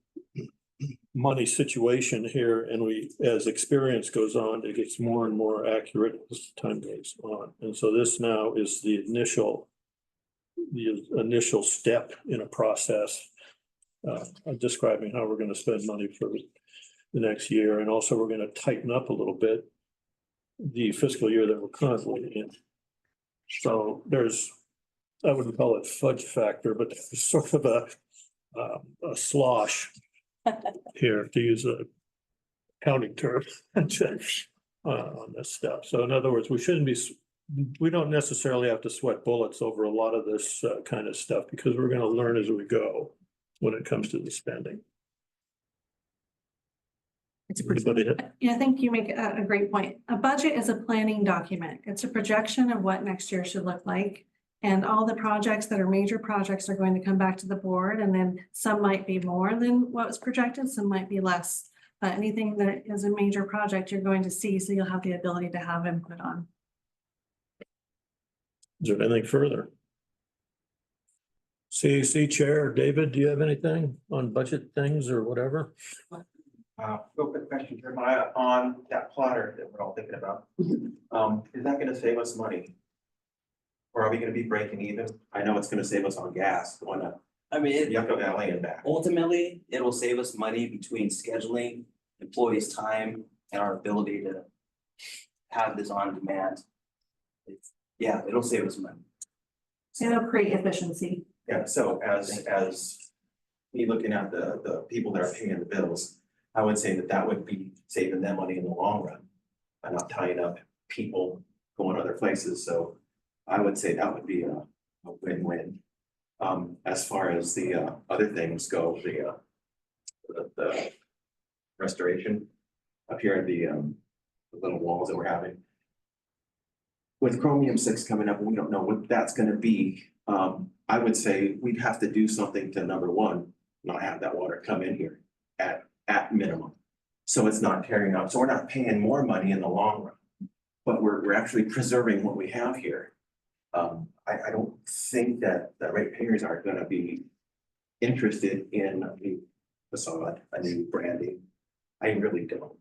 money situation here, and we, as experience goes on, it gets more and more accurate as time goes on. And so this now is the initial step in a process of describing how we're going to spend money for the next year. And also we're going to tighten up a little bit the fiscal year that we're currently in. So there's, I wouldn't call it fudge factor, but there's sort of a slosh here, to use a accounting term, on this stuff. So in other words, we don't necessarily have to sweat bullets over a lot of this kind of stuff, because we're going to learn as we go when it comes to the spending. Yeah, I think you make a great point. A budget is a planning document. It's a projection of what next year should look like. And all the projects that are major projects are going to come back to the board, and then some might be more than what was projected, some might be less. But anything that is a major project, you're going to see, so you'll have the ability to have input on. Is there anything further? CAC Chair, David, do you have anything on budget things or whatever? Real quick question, Jeremiah, on that plotter that we're all thinking about. Is that gonna save us money? Or are we gonna be breaking even? I know it's gonna save us on gas going up I mean, Yucca Valley and back. ultimately, it'll save us money between scheduling, employees' time, and our ability to have this on demand. Yeah, it'll save us money. And it'll create efficiency. Yeah, so as me looking at the people that are paying the bills, I would say that that would be saving them money in the long run. By not tying up people going other places, so I would say that would be a win-win. As far as the other things go, the restoration up here, the little walls that we're having. With Chromium 6 coming up, we don't know what that's gonna be. I would say we'd have to do something to, number one, not have that water come in here at minimum. So it's not tearing up, so we're not paying more money in the long run, but we're actually preserving what we have here. I don't think that the ratepayers are gonna be interested in a new facade, a new branding. I really don't.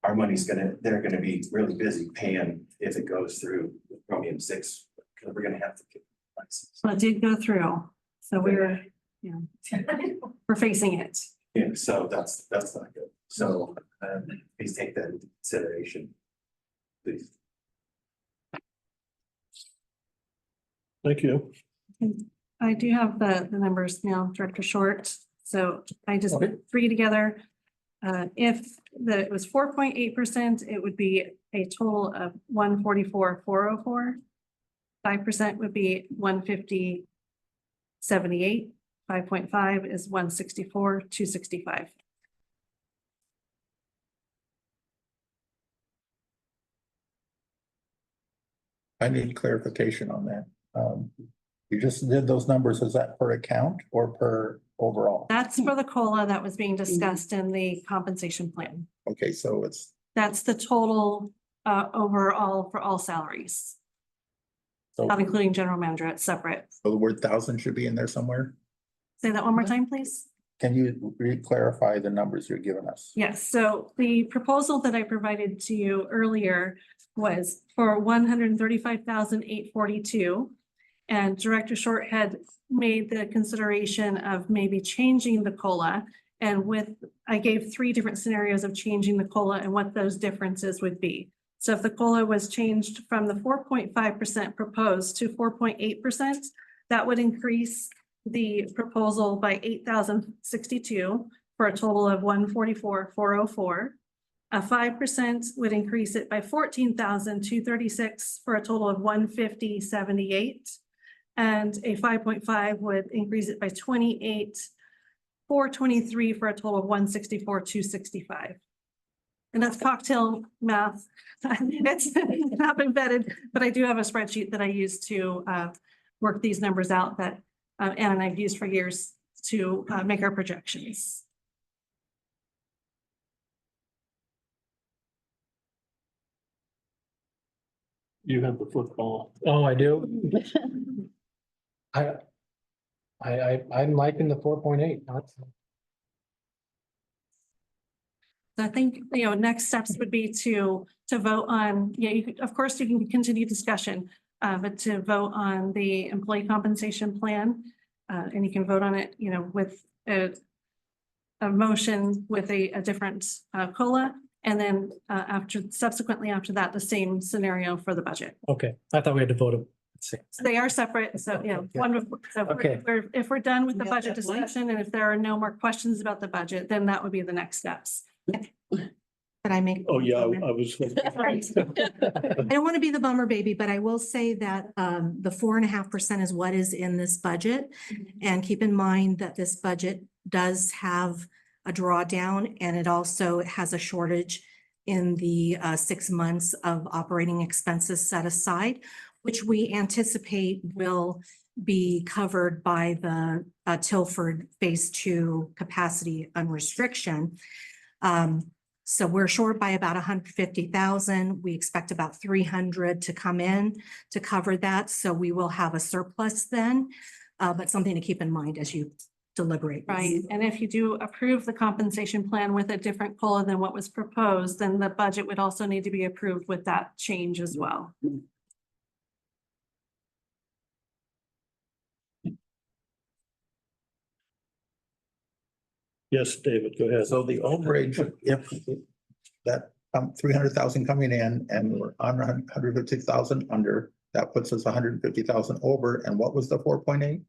Our money's they're gonna be really busy paying if it goes through Chromium 6, because we're gonna have to get prices. So it did go through, so we're, we're facing it. Yeah, so that's not good. So please take that into consideration. Please. Thank you. I do have the numbers now, Director Short, so I just put three together. If it was 4.8%, it would be a total of 144,404. 5% would be 150,78. 5.5 is 164,265. I need clarification on that. You just did those numbers, is that per account or per overall? That's for the COLA that was being discussed in the compensation plan. Okay, so it's, That's the total overall for all salaries, so not including general manager, it's separate. the word thousand should be in there somewhere. Say that one more time, please. Can you clarify the numbers you're giving us? Yes, so the proposal that I provided to you earlier was for 135,842. And Director Short had made the consideration of maybe changing the COLA. And I gave three different scenarios of changing the COLA and what those differences would be. So if the COLA was changed from the 4.5% proposed to 4.8%, that would increase the proposal by 8,062 for a total of 144,404. A 5% would increase it by 14,236 for a total of 150,78. And a 5.5 would increase it by 28,423 for a total of 164,265. And that's cocktail math. It's not been vetted, but I do have a spreadsheet that I use to work these numbers out that Ann and I've used for years to make our projections. You have the football. Oh, I do? I'm liking the 4.8. So I think, next steps would be to vote on, of course, you can continue discussion, but to vote on the employee compensation plan. And you can vote on it, with a motion with a different COLA. And then subsequently after that, the same scenario for the budget. Okay, I thought we had to vote. So they are separate, so, wonderful. So Okay. if we're done with the Yeah, budget that's fine. discussion, and if there are no more questions about the budget, then that would be the next steps. Could I make? Oh, yeah, I was. I don't want to be the bummer baby, but I will say that the 4.5% is what is in this budget. And keep in mind that this budget does have a drawdown, and it also has a shortage in the 6 months of operating expenses set aside, which we anticipate will be covered by the Tilford Phase 2 capacity unrestriction. So we're short by about 150,000. We expect about 300 to come in to cover that. So we will have a surplus then. but something to keep in mind as you deliberate. Right, and if you do approve the compensation plan with a different COLA than what was proposed, then the budget would also need to be approved with that change as well. Yes, David, go ahead. So the overage, if that 300,000 coming in and we're on 150,000 under, that puts us 150,000 over. And what was the 4.8?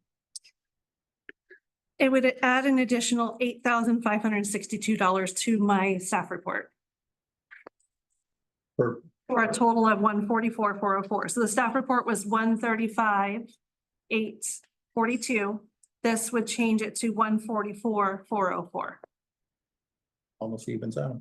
It would add an additional $8,562 to my staff report For for a total of 144,404. So the staff report was 135,842. This would change it to 144,404. almost evens out.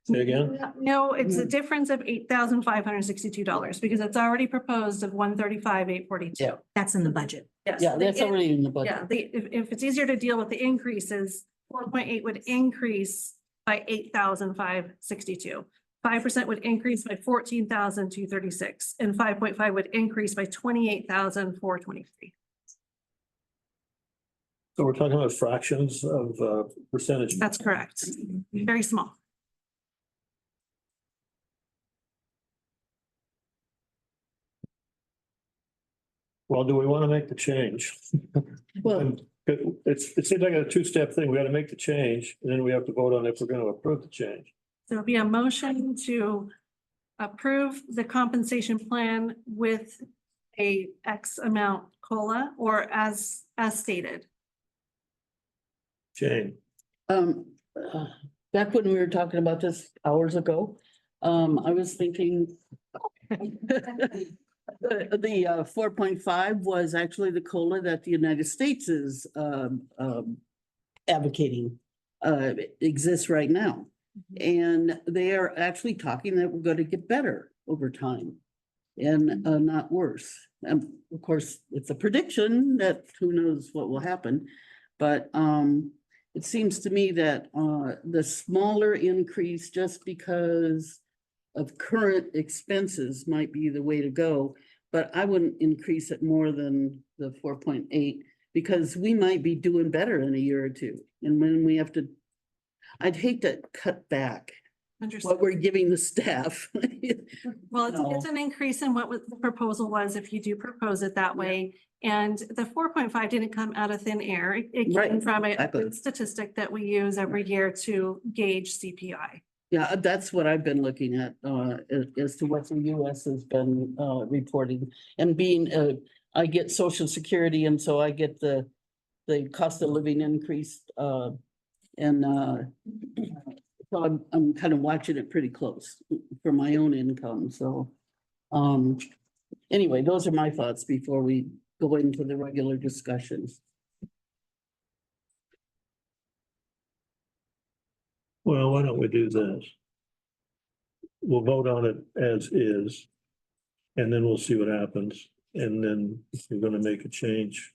Say again? No, it's a difference of $8,562 because it's already proposed of 135,842. Yeah. That's in the budget. Yes. Yeah, that's the- already in the budget. Yeah, if it's easier to deal with the increases, 4.8 would increase by 8,562. 5% would increase by 14,236 and 5.5 would increase by 28,423. So we're talking about fractions of percentage. That's correct. Very small. Well, do we want to make the change? Well, It seems like a two-step thing. We got to make the change, and then we have to vote on if we're going to approve the change. So it'll be a motion to approve the compensation plan with a X amount COLA or as stated. Jane, back when we were talking about this hours ago, I was thinking the 4.5 was actually the COLA that the United States is advocating exists right now. And they are actually talking that we're going to get better over time and not worse. Of course, it's a prediction that who knows what will happen. But it seems to me that the smaller increase just because of current expenses might be the way to go. But I wouldn't increase it more than the 4.8 because we might be doing better in a year or two. And when we have to, I'd hate to cut back what we're giving the staff. Well, No. it's an increase in what the proposal was if you do propose it that way. And the 4.5 didn't come out of thin air. It Right, came from a exactly. good statistic that we use every year to gauge CPI. Yeah, that's what I've been looking at, as to what the US has been, reporting. And being, I get Social Security and so I get the cost of living increase, so I'm kind of watching it pretty close for my own income, so. Anyway, those are my thoughts before we go into the regular discussions. well, why don't we do this? We'll vote on it as is, and then we'll see what happens. And then if we're going to make a change.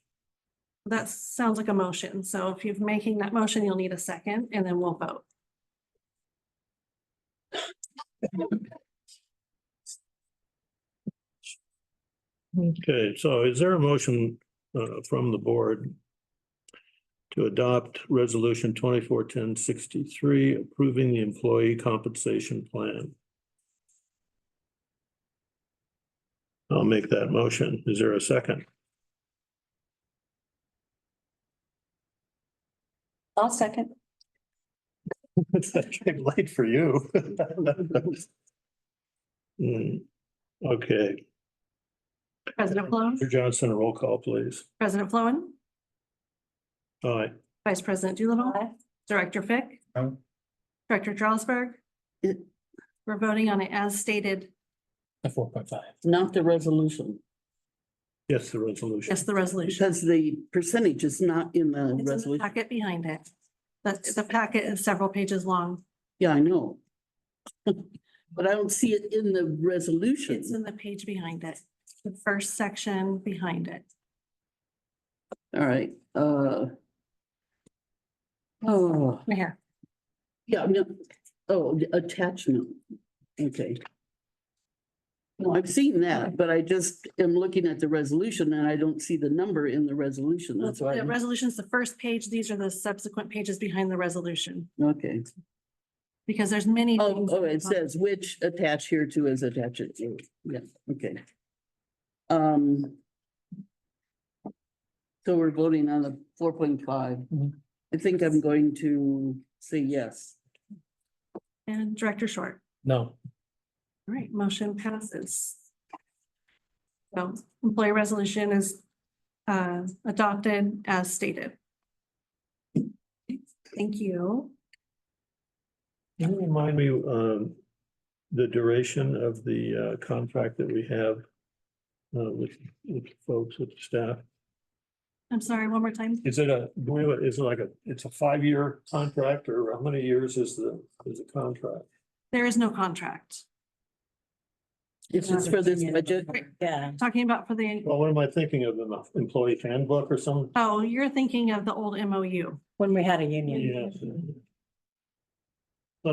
That sounds like a motion. So if you're making that motion, you'll need a second and then we'll vote. Okay, so is there a motion from the board to adopt resolution 24-1063 approving the employee compensation plan? I'll make that motion. Is there a second? I'll second. It's getting late for you. Okay, President Flowen, Mr. Johnson, a roll call, please. President Flowen, Aye. Vice President Doolittle, Director Fick, No. Director Jarlsberg. It- We're voting on it as stated. The 4.5. Not the resolution, Yes, the resolution. Yes, the resolution. because the percentage is not in the It's in the resolution. packet behind it. The packet is several pages long. Yeah, I know. But I don't see it in the resolution. It's in the page behind it, the first section behind it. All right, oh, Here, yeah, no, oh, the attachment, okay. No, I've seen that, but I just am looking at the resolution and I don't see the number in the resolution. That's why. The resolution's the first page. These are the subsequent pages behind the resolution, Okay. because there's many. Oh, things oh, that it come up. says which attach here to is attached. Yeah, okay. So we're voting on the 4.5. I think I'm going to say yes. And Director Short. No, All right, motion passes. So employee resolution is adopted as stated. Thank you. Can you remind me, the duration of the, contract that we have, with folks, with staff? I'm sorry, one more time. Is it it's a 5-year contract, or how many years is the contract? There is no contract. It's just for this budget. Yeah. Talking about for the, Well, what am I thinking of, an employee handbook or something? oh, you're thinking of the old MOU. When we had a union. Yes. In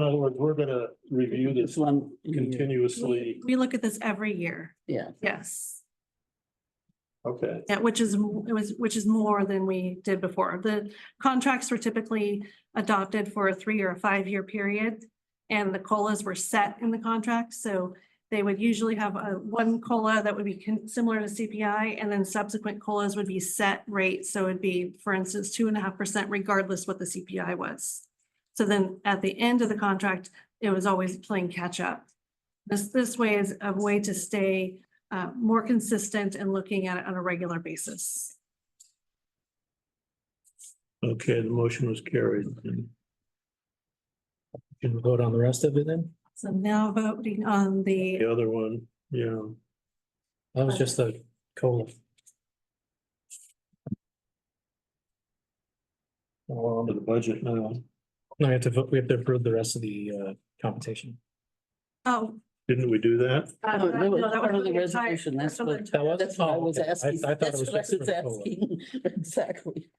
other words, we're gonna review this This one. continuously. We look at this every year. Yeah. Yes. Okay, Yeah, which is more than we did before. The contracts were typically adopted for a 3 or a 5-year period. And the COLAs were set in the contract, so they would usually have one COLA that would be similar to CPI, and then subsequent COLAs would be set rates. So it'd be, for instance, 2.5% regardless what the CPI was. So then at the end of the contract, it was always playing catch up. This way is a way to stay more consistent and looking at it on a regular basis. okay, the motion was carried. can we vote on the rest of it then? So now voting on The the, other one, yeah, That was just the COLA. we're on to the budget now. No, we have to vote, we have to approve the rest of the compensation. oh. Didn't we do that? Oh, that was no, part of for the entire- resolution. That's for the what, That was? that's what I Oh, was okay. asking. I thought it That's was what I just for was the COLA. asking. Exactly.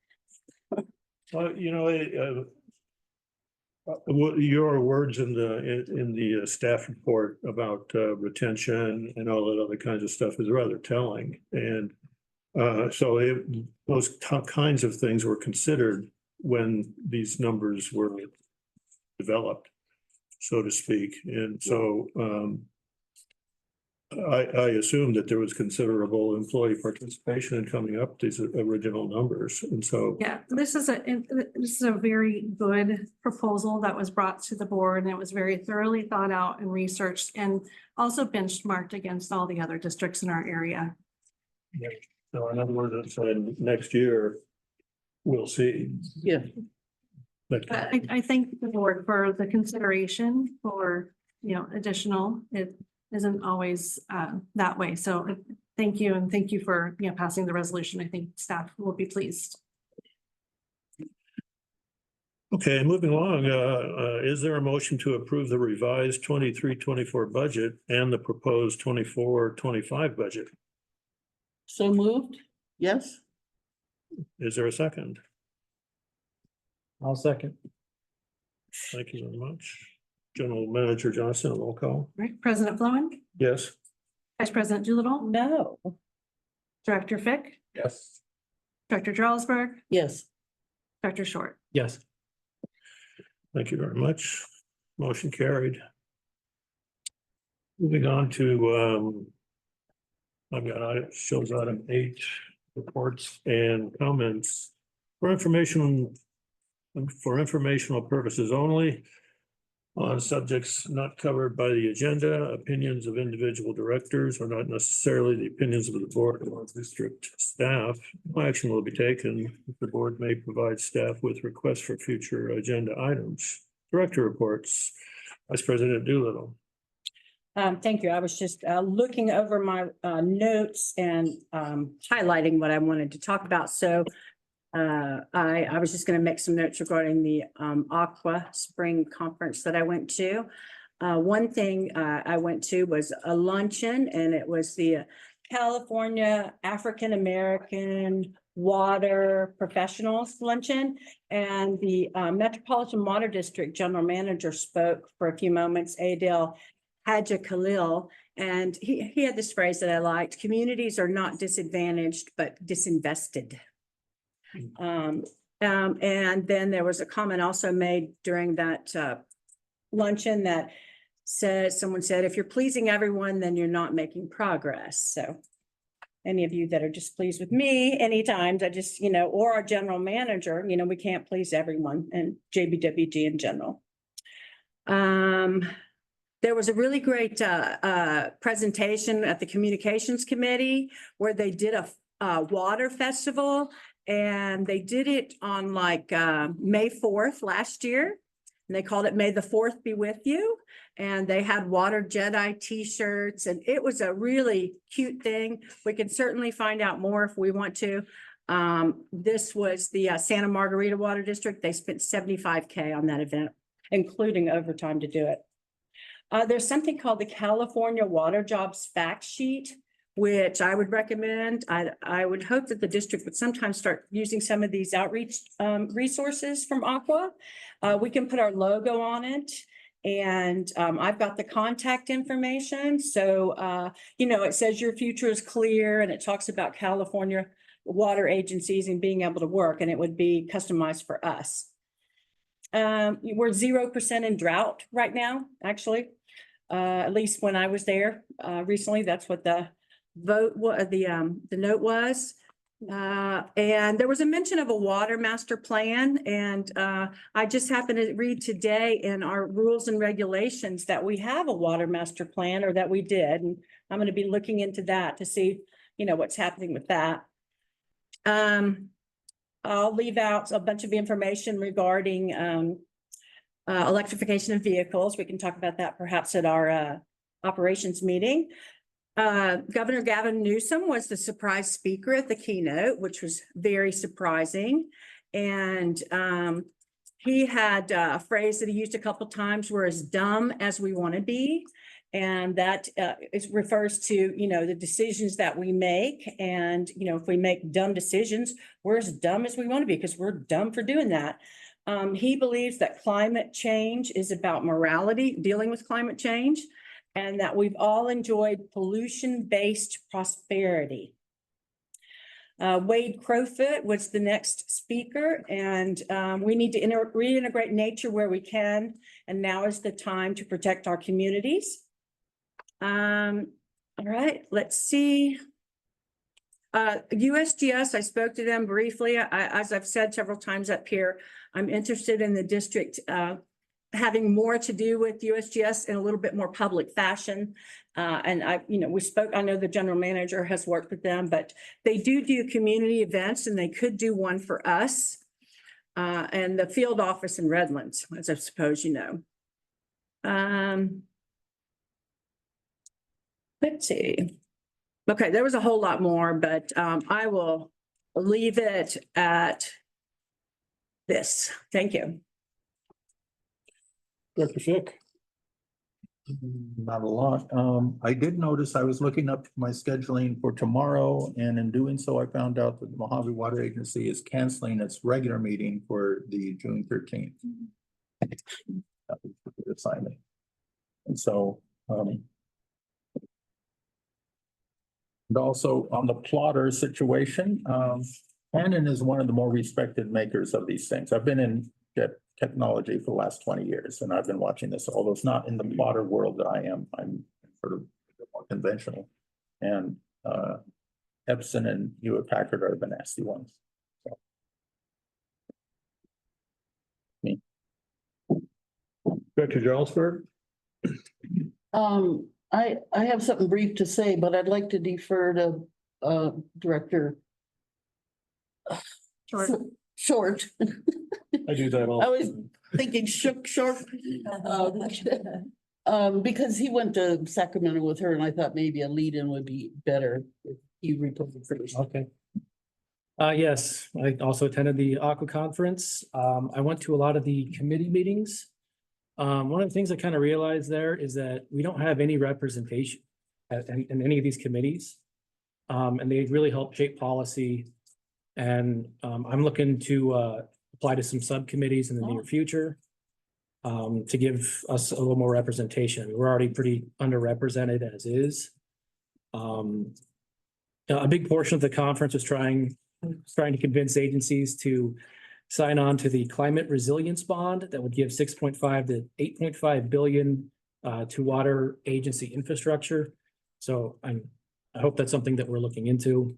Well, your words in the staff report about retention and all that other kinds of stuff is rather telling. And so those kinds of things were considered when these numbers were developed, so to speak. And so I assume that there was considerable employee participation in coming up these original numbers. And so Yeah, this is a very good proposal that was brought to the board, and it was very thoroughly thought out and researched, and also benchmarked against all the other districts in our area. so in other words, it's next year, we'll see. Yeah. But But I thank the board for the consideration for, additional. It isn't always that way. So thank you, and thank you for, passing the resolution. I think staff will be pleased. okay, moving along, is there a motion to approve the revised 23-24 budget and the proposed 24-25 budget? So moved? Yes? Is there a second? I'll second. Thank you very much. General Manager Johnson, roll call. All right, President Flowen, Yes. Vice President Doolittle, No. Director Fick, Yes. Director Jarlsberg, Yes. Director Short. Yes. Thank you very much. Motion carried. Moving on to, I've got, shows item 8, reports and comments. For informational purposes only, on subjects not covered by the agenda, opinions of individual directors are not necessarily the opinions of the board or district staff. No action will be taken. The board may provide staff with requests for future agenda items. Director reports, Vice President Doolittle. Thank you. I was just looking over my notes and highlighting what I wanted to talk about. So I was just going to make some notes regarding the Aqua Spring Conference that I went to. One thing I went to was a luncheon, and it was the California African American Water Professionals Luncheon. And the Metropolitan Water District General Manager spoke for a few moments, Adele Hadja Khalil, And he had this phrase that I liked: communities are not disadvantaged, but disinvested. And then there was a comment also made during that luncheon that someone said, if you're pleasing everyone, then you're not making progress. So any of you that are just pleased with me, anytime, I just, or our general manager, we can't please everyone, and JBWD in general. There was a really great presentation at the Communications Committee where they did a water festival, and they did it on like May 4th last year. And they called it May the 4th Be With You. And they had Water Jedi t-shirts, and it was a really cute thing. We can certainly find out more if we want to. This was the Santa Margarita Water District. They spent $75K on that event, including overtime to do it. There's something called the California Water Jobs Fact Sheet, which I would recommend. I would hope that the district would sometimes start using some of these outreach resources from Aqua. We can put our logo on it, and I've got the contact information. So, it says your future is clear, and it talks about California water agencies and being able to work, and it would be customized for us. We're 0% in drought right now, actually. At least when I was there recently, that's what the note was. And there was a mention of a water master plan, and I just happened to read today in our rules and regulations that we have a water master plan, or that we did, and I'm going to be looking into that to see, what's happening with that. I'll leave out a bunch of information regarding electrification of vehicles. We can talk about that perhaps at our operations meeting. Governor Gavin Newsom was the surprise speaker at the keynote, which was very surprising. And he had a phrase that he used a couple of times: we're as dumb as we want to be. And that refers to, the decisions that we make. And, if we make dumb decisions, we're as dumb as we want to be, because we're dumb for doing that. He believes that climate change is about morality, dealing with climate change, and that we've all enjoyed pollution-based prosperity. Wade Crowfoot was the next speaker, and we need to reintegrate nature where we can, and now is the time to protect our communities. All right, let's see. USGS, I spoke to them briefly. As I've said several times up here, I'm interested in the district having more to do with USGS in a little bit more public fashion. And we spoke, I know the general manager has worked with them, but they do community events, and they could do one for us. And the field office in Redlands, as I suppose you know. Let's see. Okay, there was a whole lot more, but I will leave it at this. Thank you. Dr. Fick? Not a lot. I did notice, I was looking up my scheduling for tomorrow, and in doing so, I found out that the Mojave Water Agency is canceling its regular meeting for the June 13th. That was a good assignment. And so, and also on the plotter situation, Canon is one of the more respected makers of these things. I've been in technology for the last 20 years, and I've been watching this, although it's not in the plotter world that I am. I'm sort of more conventional. And Epson and Hewlett Packard are the nasty ones. So. Me. Dr. Jarlsberg? I have something brief to say, but I'd like to defer to Director Short. I do that all. I was thinking short, because he went to Sacramento with her, and I thought maybe a lead-in would be better if he reported first. Okay. Yes, I also attended the Aqua conference. I went to a lot of the committee meetings. One of the things I kind of realized there is that we don't have any representation in any of these committees. And they really help shape policy. And I'm looking to apply to some subcommittees in the near future. to give us a little more representation. We're already pretty underrepresented as is. A big portion of the conference was trying to convince agencies to sign on to the climate resilience bond that would give 6.5 to 8.5 billion to water agency infrastructure. So I hope that's something that we're looking into.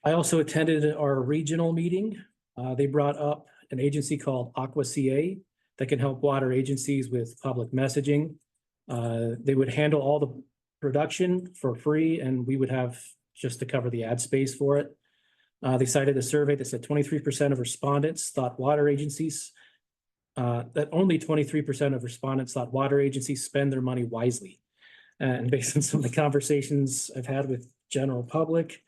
I also attended our regional meeting. They brought up an agency called Aqua CA that can help water agencies with public messaging. They would handle all the production for free, and we would have just to cover the ad space for it. They cited a survey that said 23% of respondents thought water agencies, that only 23% of respondents thought water agencies spend their money wisely. And based on some of the conversations I've had with general public,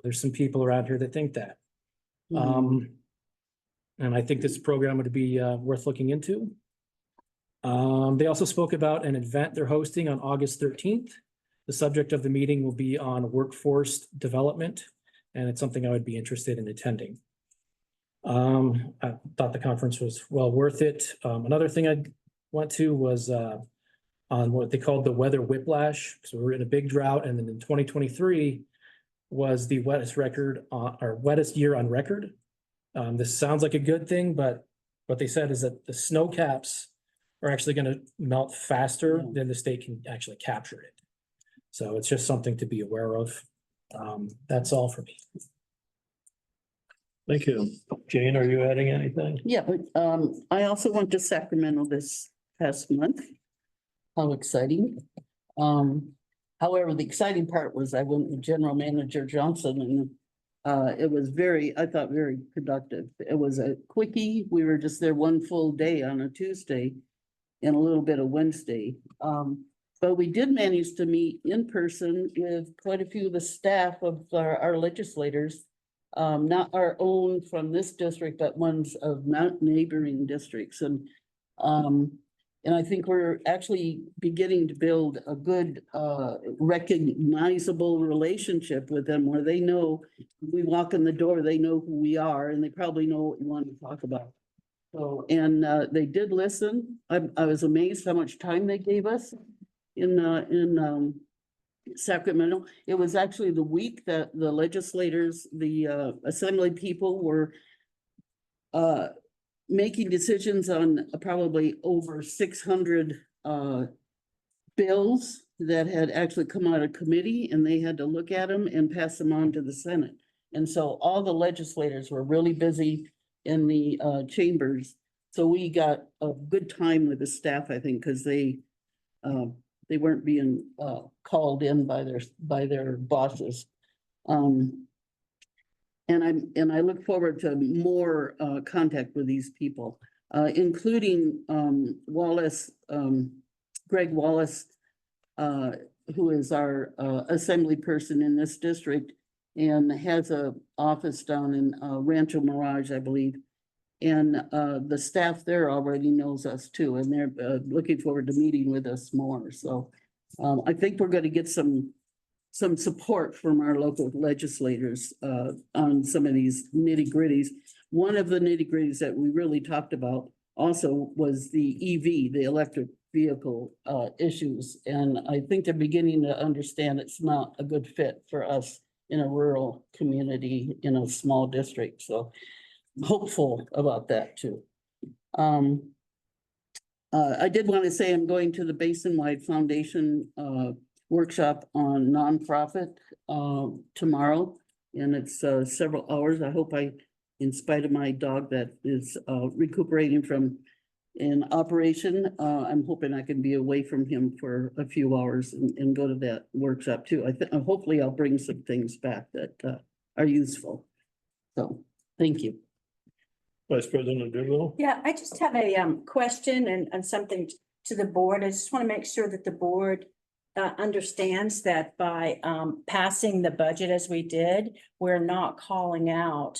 there's some people around here that think that. And I think this program would be worth looking into. They also spoke about an event they're hosting on August 13th. The subject of the meeting will be on workforce development, and it's something I would be interested in attending. I thought the conference was well worth it. Another thing I went to was on what they called the weather whiplash. So we're in a big drought, and then in 2023 was the wettest record or wettest year on record. This sounds like a good thing, but what they said is that the snow caps are actually going to melt faster than the state can actually capture it. So it's just something to be aware of. That's all for me. Thank you. Jane, are you adding anything? Yeah, but I also went to Sacramento this past month. How exciting. However, the exciting part was I went with General Manager Johnson, and it was I thought very productive. It was a quickie. We were just there one full day on a Tuesday and a little bit of Wednesday. But we did manage to meet in person with quite a few of the staff of our legislators, not our own from this district, but ones of neighboring districts. And I think we're actually beginning to build a good, recognizable relationship with them where they know we walk in the door, they know who we are, and they probably know what we want to talk about. So, and they did listen. I was amazed how much time they gave us in Sacramento. It was actually the week that the legislators, the assembly people were making decisions on probably over 600 bills that had actually come out of committee, and they had to look at them and pass them on to the Senate. And so all the legislators were really busy in the chambers. So we got a good time with the staff, I think, because they weren't being called in by their bosses. And I look forward to more contact with these people, including Wallace, Greg Wallace, who is our assembly person in this district and has a office down in Rancho Mirage, I believe. And the staff there already knows us too, and they're looking forward to meeting with us more. So I think we're going to get some support from our local legislators on some of these nitty gritties. One of the nitty gritties that we really talked about also was the EV, the electric vehicle issues. And I think they're beginning to understand it's not a good fit for us in a rural community, in a small district. So I'm hopeful about that too. I did want to say I'm going to the Basin-wide Foundation workshop on nonprofit tomorrow, and it's several hours. I hope in spite of my dog that is recuperating from an operation, I'm hoping I can be away from him for a few hours and go to that workshop too. Hopefully I'll bring some things back that are useful. So, thank you. Vice President Doolittle? Yeah, I just have a question and something to the board. I just want to make sure that the board understands that by passing the budget as we did, we're not calling out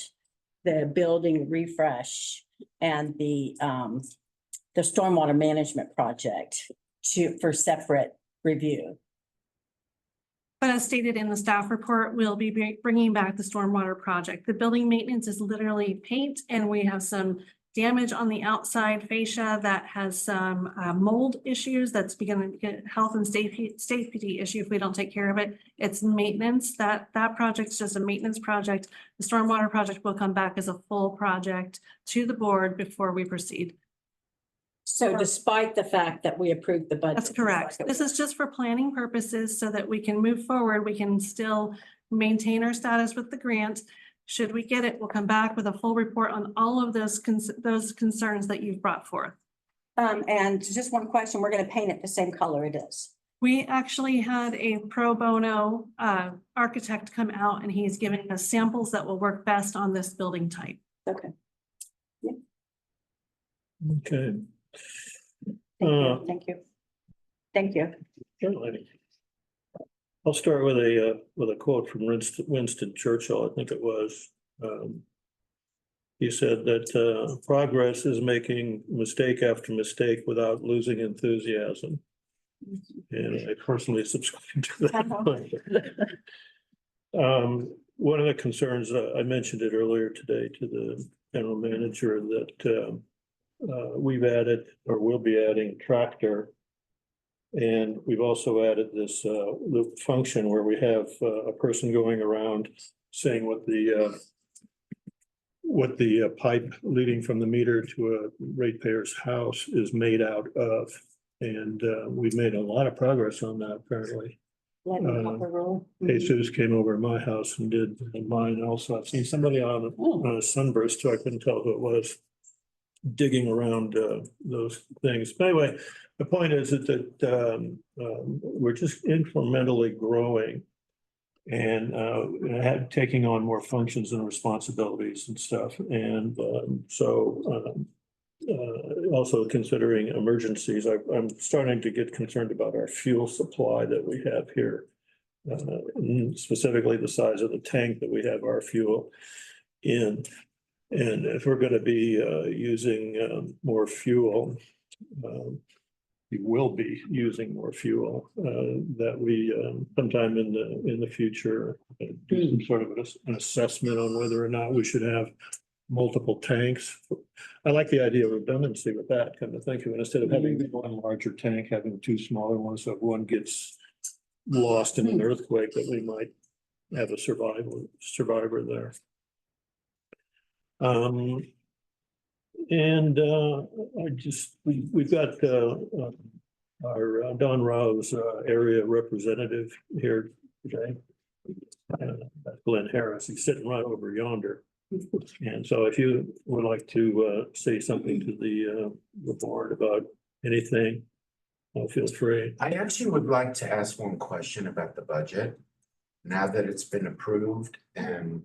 the building refresh and the stormwater management project for separate review. But as stated in the staff report, we'll be bringing back the stormwater project. The building maintenance is literally paint, and we have some damage on the outside fascia that has some mold issues that's beginning to get health and safety issue if we don't take care of it. It's maintenance. That project's just a maintenance project. The stormwater project will come back as a full project to the board before we proceed. So despite the fact that we approved the budget. That's correct. This is just for planning purposes so that we can move forward. We can still maintain our status with the grant. Should we get it, we'll come back with a full report on all of those concerns that you've brought forth. And just one question, we're gonna paint it the same color it is. We actually had a pro bono architect come out and he's giving us samples that will work best on this building type. Okay. Okay. Thank you. Thank you. Certainly. I'll start with a quote from Winston Churchill, I think it was. He said that progress is making mistake after mistake without losing enthusiasm. And I personally subscribe to that. One of the concerns, I mentioned it earlier today to the general manager, that we've added or will be adding tractor. And we've also added this the function where we have a person going around saying what the pipe leading from the meter to a ratepayer's house is made out of. And we've made a lot of progress on that apparently. Jesus came over to my house and did mine also. I've seen somebody on a sunburst too. I couldn't tell who it was, digging around those things. But anyway, the point is that we're just incrementally growing and taking on more functions and responsibilities and stuff. And also considering emergencies, I'm starting to get concerned about our fuel supply that we have here, specifically the size of the tank that we have our fuel in. And if we're going to be using more fuel, we will be using more fuel, that we sometime in the future do some sort of an assessment on whether or not we should have multiple tanks. I like the idea of redundancy with that, kind of think of it, instead of having one larger tank, having two smaller ones, so if one gets lost in an earthquake, that we might have a survivor there. We've got our Don Rao's area representative here today. Glenn Harris, he's sitting right over yonder. And so if you would like to say something to the board about anything, feel free. I actually would like to ask one question about the budget. Now that it's been approved and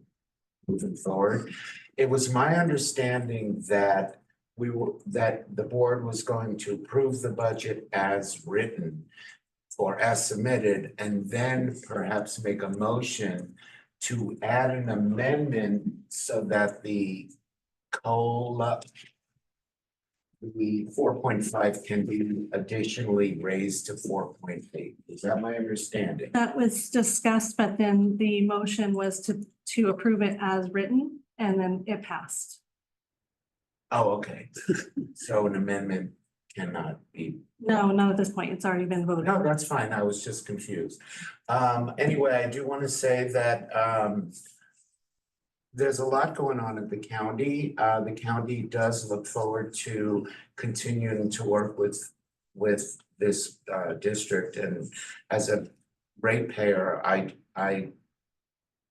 moving forward, it was my understanding that that the board was going to approve the budget as written or as submitted, and then perhaps make a motion to add an amendment so that the COLA, the 4.5 can be additionally raised to 4.8. Is that my understanding? That was discussed, but then the motion was to approve it as written, and then it passed. Oh, okay. So an amendment cannot be. No, not at this point. It's already been voted. No, that's fine. I was just confused. Anyway, I do want to say that there's a lot going on at the county. The county does look forward to continuing to work with this district, and as a ratepayer, I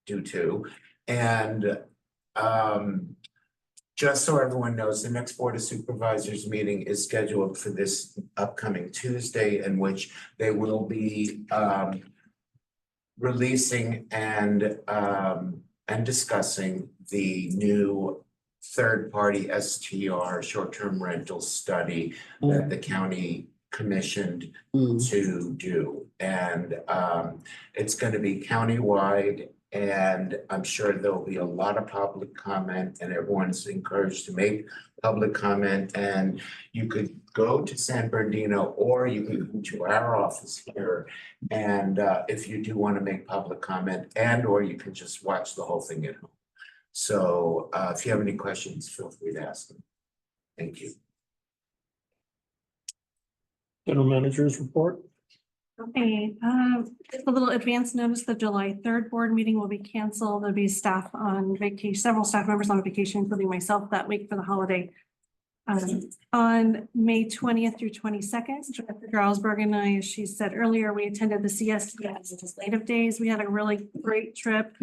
do too. And just so everyone knows, the next Board of Supervisors meeting is scheduled for this upcoming Tuesday, in which they will be releasing and discussing the new third-party STR, short-term rental study that the county commissioned to do. And it's going to be countywide, and I'm sure there'll be a lot of public comment, and everyone's encouraged to make public comment. And you could go to San Bernardino, or you can come to our office here. And if you do want to make public comment, or you can just watch the whole thing at home. So if you have any questions, feel free to ask them. Thank you. General Manager's report. Okay, just a little advance notice, the July 3rd board meeting will be canceled. There'll be staff on vacation, several staff members on vacation, including myself that week for the holiday. On May 20th through 22nd, Director Gralsberg and I, as she said earlier, we attended the CSD Legislative Days. We had a really great trip.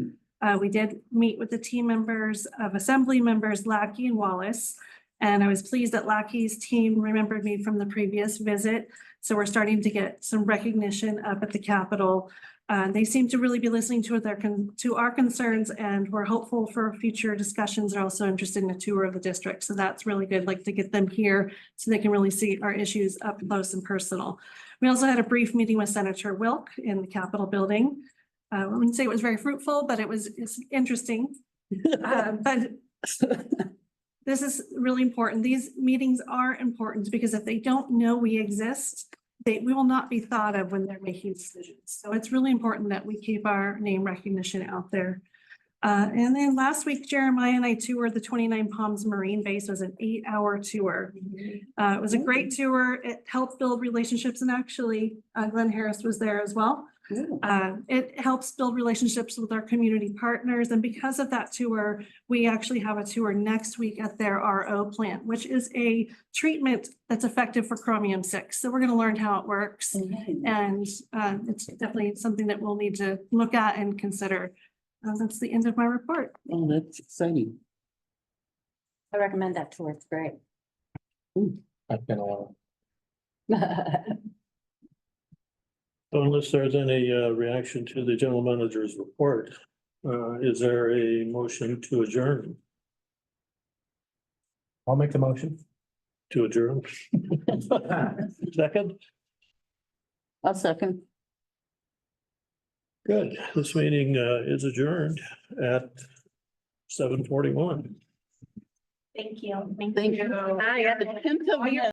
We did meet with the team members of Assembly members Lackey and Wallace. And I was pleased that Lackey's team remembered me from the previous visit. So we're starting to get some recognition up at the Capitol. They seem to really be listening to our concerns, and we're hopeful for future discussions. They're also interested in a tour of the district. So that's really good, like to get them here so they can really see our issues up close and personal. We also had a brief meeting with Senator Wilk in the Capitol building. I wouldn't say it was very fruitful, but it's interesting. But this is really important. These meetings are important because if they don't know we exist, we will not be thought of when they're making decisions. So it's really important that we keep our name recognition out there. And then last week, Jeremiah and I toured the 29 Palms Marine Base. It was an 8-hour tour. It was a great tour. It helped build relationships, and actually Glenn Harris was there as well. It helps build relationships with our community partners. And because of that tour, we actually have a tour next week at their RO plant, which is a treatment that's effective for chromium-6. So we're going to learn how it works. And it's definitely something that we'll need to look at and consider. That's the end of my report. Oh, that's exciting. I recommend that tour. It's great. I've been alone. So unless there's any reaction to the General Manager's report, is there a motion to adjourn? I'll make the motion. To adjourn? Second? I'll second. Good. This meeting is adjourned at 7:41. Thank you. Thank you. Ah, yeah, the-